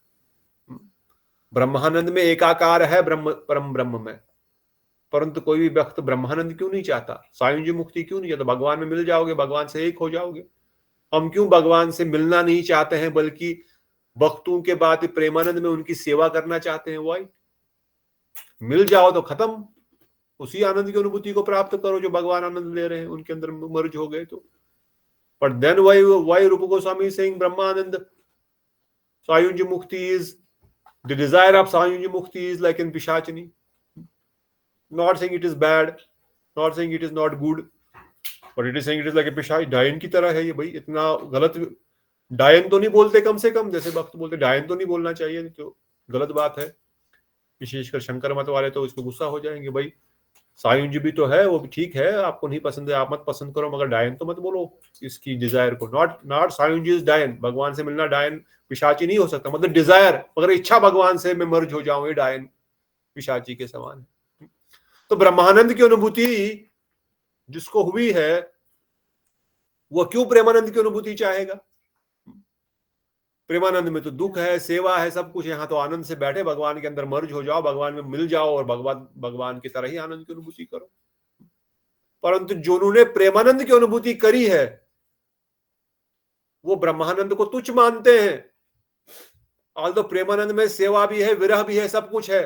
ब्रह्मानंद में एकाकार है परम ब्रह्म में, परंतु कोई भी भक्त ब्रह्मानंद क्यों नहीं चाहता, सायुज्य मुक्ति क्यों नहीं चाहता? भगवान में मिल जाओगे, भगवान से एक हो जाओगे। हम क्यों भगवान से मिलना नहीं चाहते हैं, बल्कि भक्तों के बाद प्रेमानंद में उनकी सेवा करना चाहते हैं? वाई मिल जाओ तो खत्म, उसी आनंद की अनुभूति को प्राप्त करो जो भगवान आनंद ले रहे हैं, उनके अंदर मर्ज हो गए तो। बट देन वाई रूप गोस्वामी सेइंग ब्रह्मानंद सायुज्य मुक्ति is the desire of Sayunji Mukti is like in Pishachini. Not saying it is bad, not saying it is not good, but it is saying it is like a Pishach, डायन की तरह है ये। भाई इतना गलत, डायन तो नहीं बोलते, कम से कम जैसे भक्त बोलते डायन तो नहीं बोलना चाहिए, तो गलत बात है। विशेषकर शंकर मत वाले तो इसको गुस्सा हो जाएंगे। भाई सायुंजी भी तो है, वो भी ठीक है, आपको नहीं पसंद है आप मत पसंद करो, मगर डायन तो मत बोलो इसकी डिजायर को। नॉट सायुंजी इज डायन, भगवान से मिलना डायन पिशाची नहीं हो सकता, मतलब डिजायर, अगर इच्छा भगवान से मैं मर्ज हो जाऊं, ये डायन पिशाची के समान है। तो ब्रह्मानंद की अनुभूति जिसको हुई है वो क्यों प्रेमानंद की अनुभूति चाहेगा? प्रेमानंद में तो दुख है, सेवा है, सब कुछ। यहाँ तो आनंद से बैठे, भगवान के अंदर मर्ज हो जाओ, भगवान में मिल जाओ और भगवान की तरह ही आनंद की अनुभूति करो। परंतु जिन्होंने प्रेमानंद की अनुभूति करी है वो ब्रह्मानंद को तुच्छ मानते हैं। ऑल्दो प्रेमानंद में सेवा भी है, विरह भी है, सब कुछ है,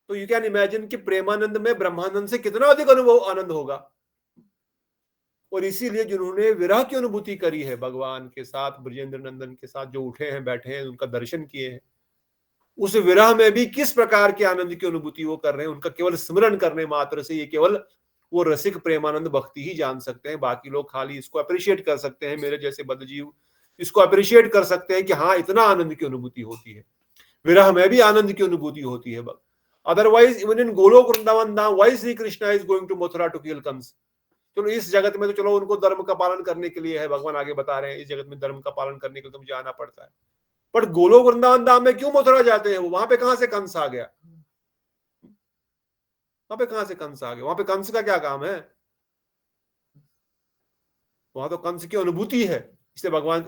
तो यू कैन इमेजिन कि प्रेमानंद में ब्रह्मानंद से कितना अधिक आनंद होगा। और इसीलिए जिन्होंने विरह की अनुभूति करी है भगवान के साथ, ब्रजेंद्र नंदन के साथ जो उठे हैं, बैठे हैं, उनका दर्शन किए हैं, उस विरह में भी किस प्रकार के आनंद की अनुभूति वो कर रहे हैं, उनका केवल स्मरण करने मात्र से ये केवल वो रसिक प्रेमानंद भक्ति ही जान सकते हैं। बाकी लोग खाली इसको अप्रिशिएट कर सकते हैं, मेरे जैसे बद्धजीव इसको अप्रिशिएट कर सकते हैं कि हाँ इतना आनंद की अनुभूति होती है, विरह में भी आनंद की अनुभूति होती है। Otherwise even in Goloka Vrindavan Dham why Shri Krishna is going to Mathura to kill Kansa. चलो इस जगत में तो चलो उनको धर्म का पालन करने के लिए है, भगवान आगे बता रहे हैं इस जगत में धर्म का पालन करने के लिए तुम जाना पड़ता है, बट गोलोक वृंदावन धाम में क्यों मथुरा जाते हैं? वो वहां पे कहां से कंस आ गया? वहां पे कहां से कंस आ गया? वहां पे कंस का क्या काम है? वहां तो कंस की अनुभूति है, इसलिए भगवान,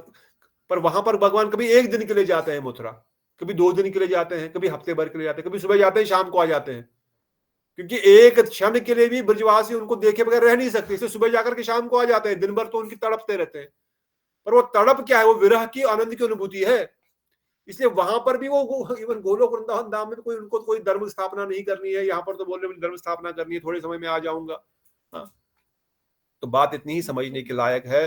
पर वहां पर भगवान कभी एक दिन के लिए जाते हैं मथुरा, कभी 2 दिन के लिए जाते हैं, कभी हफ्ते भर के लिए जाते हैं, कभी सुबह जाते हैं शाम को आ जाते हैं, क्योंकि एक क्षण के लिए भी ब्रजवासी उनको देखे बगैर रह नहीं सकते, इसलिए सुबह जाकर के शाम को आ जाते हैं, दिन भर तो उनकी तड़पते रहते हैं। पर वो तड़प क्या है? वो विरह की आनंद की अनुभूति है। इसलिए वहां पर भी वो इवन गोलोक वृंदावन धाम में कोई उनको कोई धर्म स्थापना नहीं करनी है, यहाँ पर तो बोल रहे धर्म स्थापना करनी है, थोड़े समय में आ जाऊंगा। हाँ, तो बात इतनी ही समझने के लायक है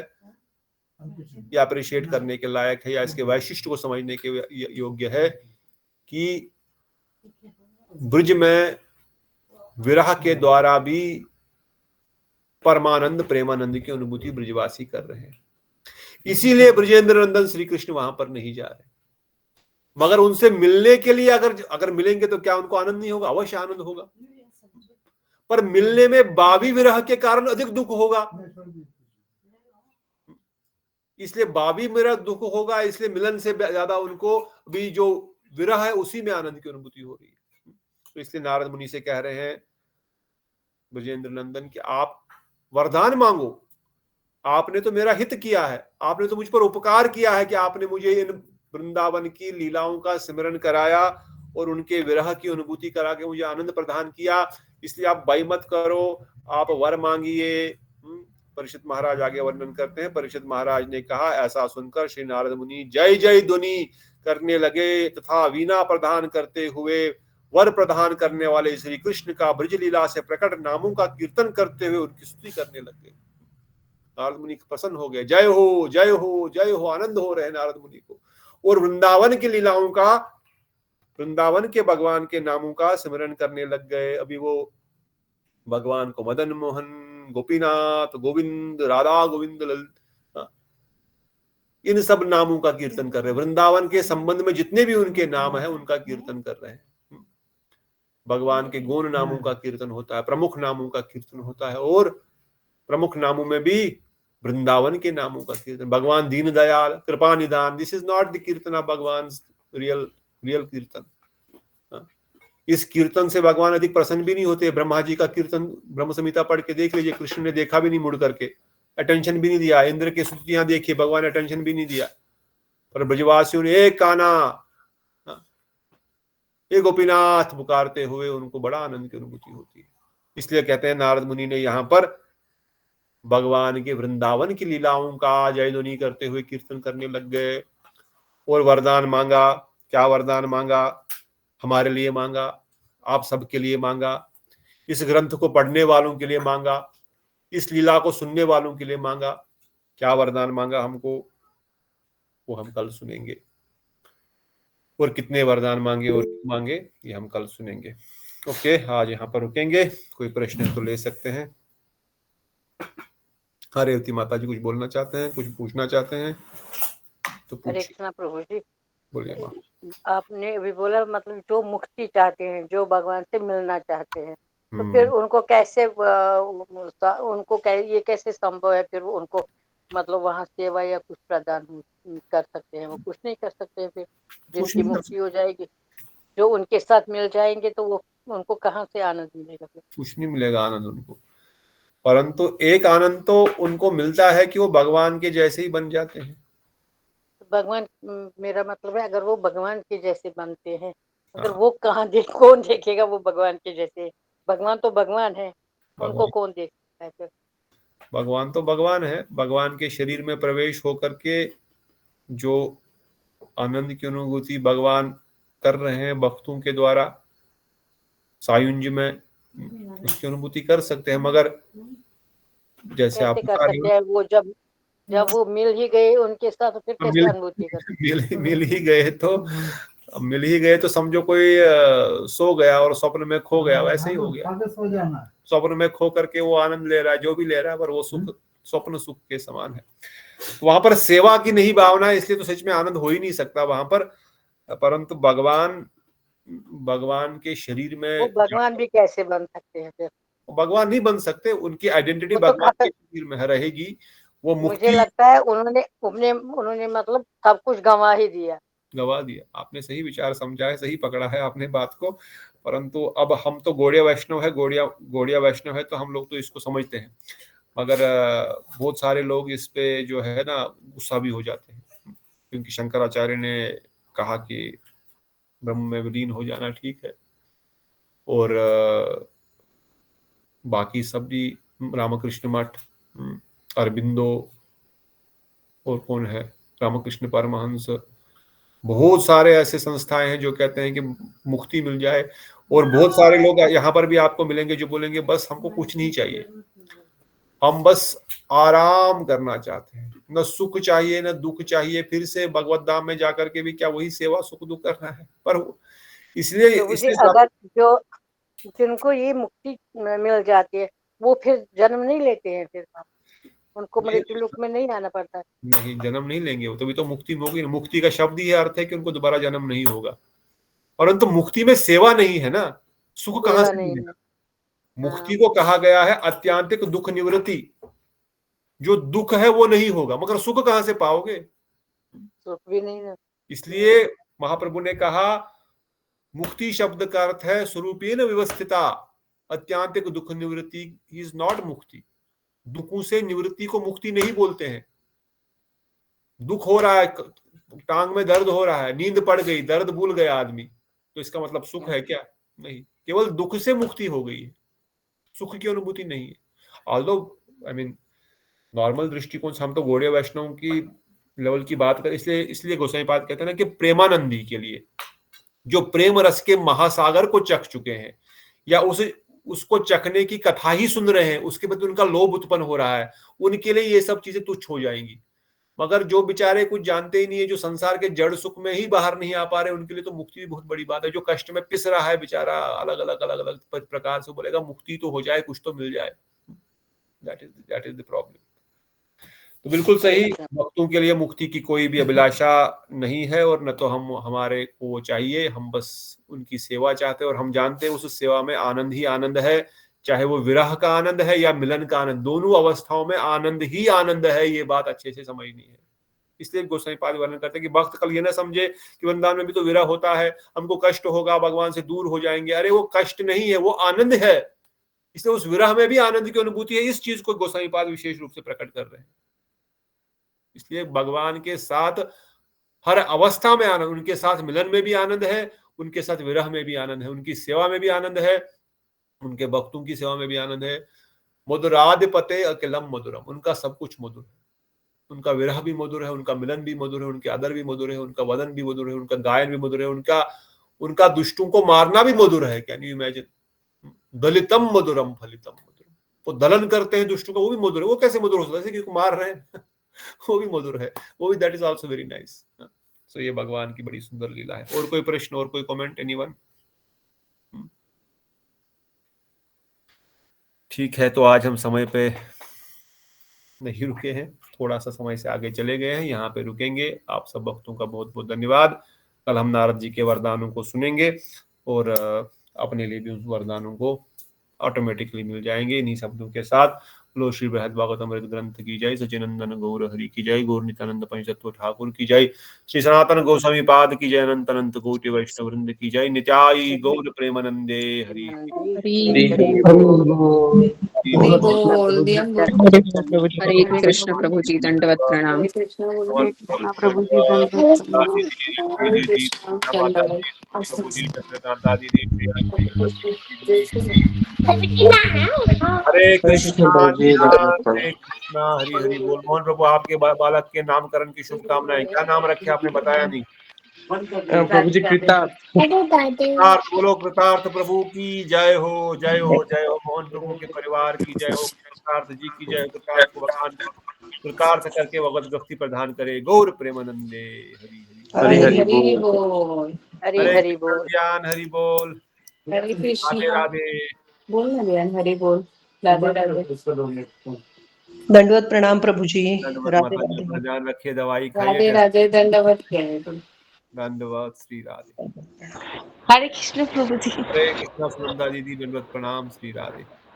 या अप्रिशिएट करने के लायक है या इसके वैशिष्ट्य को समझने के योग्य है कि ब्रज में विरह के द्वारा भी परमानंद प्रेमानंद की अनुभूति ब्रजवासी कर रहे हैं। इसीलिए ब्रजेंद्र नंदन श्री कृष्ण वहां पर नहीं जा रहे, मगर उनसे मिलने के लिए अगर मिलेंगे तो क्या उनको आनंद नहीं होगा? अवश्य आनंद होगा, पर मिलने में बावी विरह के कारण अधिक दुख होगा। इसलिए बावी मेरा दुख होगा, इसलिए मिलन से ज्यादा उनको भी जो विरह है उसी में आनंद की अनुभूति हो रही है। तो इसलिए नारद मुनि से कह रहे हैं ब्रजेंद्र नंदन कि आप वरदान मांगो, आपने तो मेरा हित किया है, आपने तो मुझ पर उपकार किया है कि आपने मुझे इन वृंदावन की लीलाओं का स्मरण कराया और उनके विरह की अनुभूति करा के मुझे आनंद प्रदान किया, इसलिए आप बाई मत करो, आप वर मांगिए। परीक्षित महाराज आगे वर्णन करते हैं, परीक्षित महाराज ने कहा, ऐसा सुनकर श्री नारद मुनि जय जय ध्वनि करने लगे तथा वीणा प्रदान करते हुए वर प्रदान करने वाले श्री कृष्ण का ब्रज लीला से प्रकट नामों का कीर्तन करते हुए उनकी स्तुति करने लगे। नारद मुनि प्रसन्न हो गए, जय हो जय हो जय हो, आनंद हो रहे नारद मुनि को, और वृंदावन की लीलाओं का, वृंदावन के भगवान के नामों का स्मरण करने लग गए। अभी वो भगवान को मदन मोहन, गोपीनाथ, गोविंद, राधा गोविंद, ललित, इन सब नामों का कीर्तन कर रहे हैं। वृंदावन के संबंध में जितने भी उनके नाम है उनका कीर्तन कर रहे हैं। भगवान के गौण नामों का कीर्तन होता है, प्रमुख नामों का कीर्तन होता है, और प्रमुख नामों में भी वृंदावन के नामों का कीर्तन। भगवान दीन दयाल, कृपा निदान, दिस इज नॉट द कीर्तन ऑफ भगवान रियल कीर्तन। इस कीर्तन से भगवान अधिक प्रसन्न भी नहीं होते। ब्रह्मा जी का कीर्तन ब्रह्म संहिता पढ़ के देख लीजिए, कृष्ण ने देखा भी नहीं मुड़ करके, अटेंशन भी नहीं दिया। इंद्र की स्तुतियां देखिए, भगवान ने अटेंशन भी नहीं दिया। पर ब्रजवासियों ने एक काना, एक गोपीनाथ पुकारते हुए उनको बड़ा आनंद की अनुभूति होती है। इसलिए कहते हैं नारद मुनि ने यहाँ पर भगवान के वृंदावन की लीलाओं का जय ध्वनि करते हुए कीर्तन करने लग गए और वरदान मांगा। क्या वरदान मांगा? हमारे लिए मांगा, आप सबके लिए मांगा, इस ग्रंथ को पढ़ने वालों के लिए मांगा, इस लीला को सुनने वालों के लिए मांगा। क्या वरदान मांगा हमको, वो हम कल सुनेंगे, और कितने वरदान मांगे और मांगे ये हम कल सुनेंगे। ओके, आज यहाँ पर रुकेंगे। कोई प्रश्न तो ले सकते हैं। रेवती माता जी कुछ बोलना चाहते हैं, कुछ पूछना चाहते हैं तो पूछिए। प्रभु जी, बोलिए माँ। आपने अभी बोला मतलब जो मुक्ति चाहते हैं, जो भगवान से मिलना चाहते हैं, तो फिर उनको कैसे ये कैसे संभव है? फिर उनको मतलब वहाँ सेवा या कुछ प्रदान कर सकते हैं? वो कुछ नहीं कर सकते हैं। फिर जिनकी मुक्ति हो जाएगी, जो उनके साथ मिल जाएंगे, तो वो उनको कहाँ से आनंद मिलेगा? फिर कुछ नहीं मिलेगा आनंद उनको, परंतु एक आनंद तो उनको मिलता है कि वो भगवान के जैसे ही बन जाते हैं। भगवान, मेरा मतलब है अगर वो भगवान के जैसे बनते हैं, अगर वो कौन देखेगा वो भगवान के जैसे? भगवान तो भगवान है, उनको कौन देखता है? फिर भगवान तो भगवान है, भगवान के शरीर में प्रवेश होकर के जो आनंद की अनुभूति भगवान कर रहे हैं भक्तों के द्वारा सायुंज में, उसकी अनुभूति कर सकते हैं। मगर जैसे आप कर सकते हैं, वो जब वो मिल ही गए उनके साथ, फिर कैसे अनुभूति कर? मिल ही गए तो अब मिल ही गए तो समझो कोई सो गया और स्वप्न में खो गया, वैसे ही हो गया। स्वप्न में खो करके वो आनंद ले रहा है, जो भी ले रहा है, पर वो सुख स्वप्न सुख के समान है। वहां पर सेवा की नहीं भावना है, इसलिए तो सच में आनंद हो ही नहीं सकता वहां पर। परंतु भगवान के शरीर में वो भगवान भी कैसे बन सकते हैं फिर? भगवान नहीं बन सकते, उनकी आइडेंटिटी वो तो भगवान के खत्म। शरीर में रहेगी। वो मुझे मुक्ति लगता है उन्होंने मतलब सब कुछ गंवा ही दिया। गवा दिया। आपने सही विचार समझा है, सही पकड़ा है आपने बात को। परंतु अब हम तो गौड़िया वैष्णव है, गौड़िया वैष्णव है, तो हम लोग तो इसको समझते हैं। मगर बहुत सारे लोग इस पे जो है ना गुस्सा भी हो जाते हैं, क्योंकि शंकराचार्य ने कहा कि ब्रह्म में विलीन हो जाना ठीक है, और बाकी सब भी, रामकृष्ण मठ, अरबिंदो, और कौन है, रामकृष्ण परमहंस, बहुत सारे ऐसे संस्थाएं हैं जो कहते हैं कि मुक्ति मिल जाए। और बहुत सारे लोग यहाँ पर भी आपको मिलेंगे जो बोलेंगे बस हमको कुछ नहीं चाहिए, हम बस आराम करना चाहते हैं, न सुख चाहिए न दुख चाहिए, फिर से भगवत धाम में जाकर के भी क्या वही सेवा सुख दुख करना है। पर इसलिए अगर जो जिनको ये मुक्ति मिल जाती है वो फिर जन्म नहीं लेते हैं, फिर उनको मृत्यु लोक में नहीं आना पड़ता। नहीं, जन्म नहीं लेंगे वो, तभी तो मुक्ति होगी। मुक्ति का शब्द ही अर्थ है कि उनको दोबारा जन्म नहीं होगा। परंतु मुक्ति में सेवा नहीं है ना, सुख कहाँ से मिलेगा? मुक्ति को कहा गया है अत्यांतिक दुख निवृत्ति, जो दुख है वो नहीं होगा, मगर सुख कहाँ से पाओगे? सुख भी नहीं है। इसलिए महाप्रभु ने कहा मुक्ति शब्द का अर्थ है स्वरूपेन व्यवस्थिता, अत्यांतिक दुख निवृत्ति इज नॉट मुक्ति। दुखों से निवृत्ति को मुक्ति नहीं बोलते हैं। दुख हो रहा है, टांग में दर्द हो रहा है, नींद पड़ गई, दर्द भूल गया आदमी, तो इसका मतलब सुख है क्या? नहीं, केवल दुख से मुक्ति हो गई है, सुख की अनुभूति नहीं है। ऑल्दो आई मीन नॉर्मल दृष्टिकोण से हम तो गौड़िया वैष्णव की लेवल की बात करें, इसलिए गोसाई पाद कहते हैं ना कि प्रेमानंदी के लिए, जो प्रेम रस के महासागर को चख चुके हैं या उसको चखने की कथा ही सुन रहे हैं, उसके बाद उनका लोभ उत्पन्न हो रहा है, उनके लिए ये सब चीजें तुच्छ हो जाएंगी। मगर जो बेचारे कुछ जानते ही नहीं है, जो संसार के जड़ सुख में ही बाहर नहीं आ पा रहे, उनके लिए तो मुक्ति भी बहुत बड़ी बात है। जो कष्ट में पिस रहा है बेचारा अलग अलग प्रकार से, बोलेगा मुक्ति तो हो जाए, कुछ तो मिल जाए। That is the problem. तो बिल्कुल सही, भक्तों के लिए मुक्ति की कोई भी अभिलाषा नहीं है, और न तो हमारे को वो चाहिए, हम बस उनकी सेवा चाहते हैं। और हम जानते हैं उस सेवा में आनंद ही आनंद है, चाहे वो विरह का आनंद है या मिलन का आनंद, दोनों अवस्थाओं में आनंद ही आनंद है। ये बात अच्छे से समझनी है। इसलिए गोसाई पाद वर्णन करते हैं कि भक्त कल ये ना समझे कि वृंदावन में भी तो विरह होता है, हमको कष्ट होगा, भगवान से दूर हो जाएंगे। अरे वो कष्ट नहीं है, वो आनंद है। इसलिए उस विरह में भी आनंद की अनुभूति है। इस चीज को गोसाई पाद विशेष रूप से प्रकट कर रहे हैं। इसलिए भगवान के साथ हर अवस्था में आनंद, उनके साथ मिलन में भी आनंद है, उनके साथ विरह में भी आनंद है, उनकी सेवा में भी आनंद है, उनके भक्तों की सेवा में भी आनंद है। मधुराधिपते अखिलम मधुरम, उनका सब कुछ मधुर है। उनका विरह भी मधुर है, उनका मिलन भी मधुर है, उनके आदर भी मधुर है, उनका वदन भी मधुर है, उनका गायन भी मधुर है, उनका दुष्टों को मारना भी मधुर है। Can you imagine? दलितम मधुरम फलितम मधुरम, वो दलन करते हैं दुष्टों का, वो भी मधुर है। वो कैसे मधुर हो सकता है? जैसे कि मार रहे हैं वो भी मधुर है, वो भी, that is also very nice. So ये भगवान की बड़ी सुंदर लीला है। और कोई प्रश्न, और कोई कमेंट, एनीवन? ठीक है, तो आज हम समय पे नहीं रुके हैं, थोड़ा सा समय से आगे चले गए हैं, यहाँ पे रुकेंगे। आप सब भक्तों का बहुत बहुत धन्यवाद। कल हम नारद जी के वरदानों को सुनेंगे और अपने लिए भी उन वरदानों को ऑटोमेटिकली मिल जाएंगे इन्हीं शब्दों के साथ। लो श्री बृहद भागवतमृत ग्रंथ की जय, सचिनंदन गौर हरि की जय, गौर नित्यानंद पंचतत्व ठाकुर की जय, श्री सनातन गोस्वामी पाद की जय, अनंत अनंत कोटि वैष्णव वृंद की जय, नित्याई गौर प्रेमानंदे हरि। हरे कृष्ण प्रभु जी, दंडवत प्रणाम। प्रभु जी दंडवत हरे कृष्णा हरे कृष्णा हरि हरि बोल। मोहन प्रभु, आपके बालक के नामकरण की शुभकामनाएं। क्या नाम रखे आपने बताया नहीं? प्रभु जी कृतार्थ। बोलो कृतार्थ प्रभु की जय हो, जय हो, जय हो। मोहन प्रभु के परिवार की जय हो, कृतार्थ जी की जय हो। कृतार्थ को भगवान कृतार्थ करके भगवत भक्ति प्रदान करे। गौर प्रेमानंदे हरि हरि हरि हरि बोल। हरी हरे हरी कृष्ण बोल। ज्ञान हरि बोल। हरे राधे कृष्णा। राधे। बोल ना बहन, हरि बोल। राधे राधे। दंडवत प्रणाम प्रभु जी। दंडवत राधे माता जी, राधे। अपना ध्यान रखिए, दवाई खाइए। राधे राधे। दंडवत क्या है तुम? दंडवत श्री राधे। हरे कृष्ण प्रभु जी। हरे कृष्णा सुनंदा दीदी, दंडवत प्रणाम श्री राधे।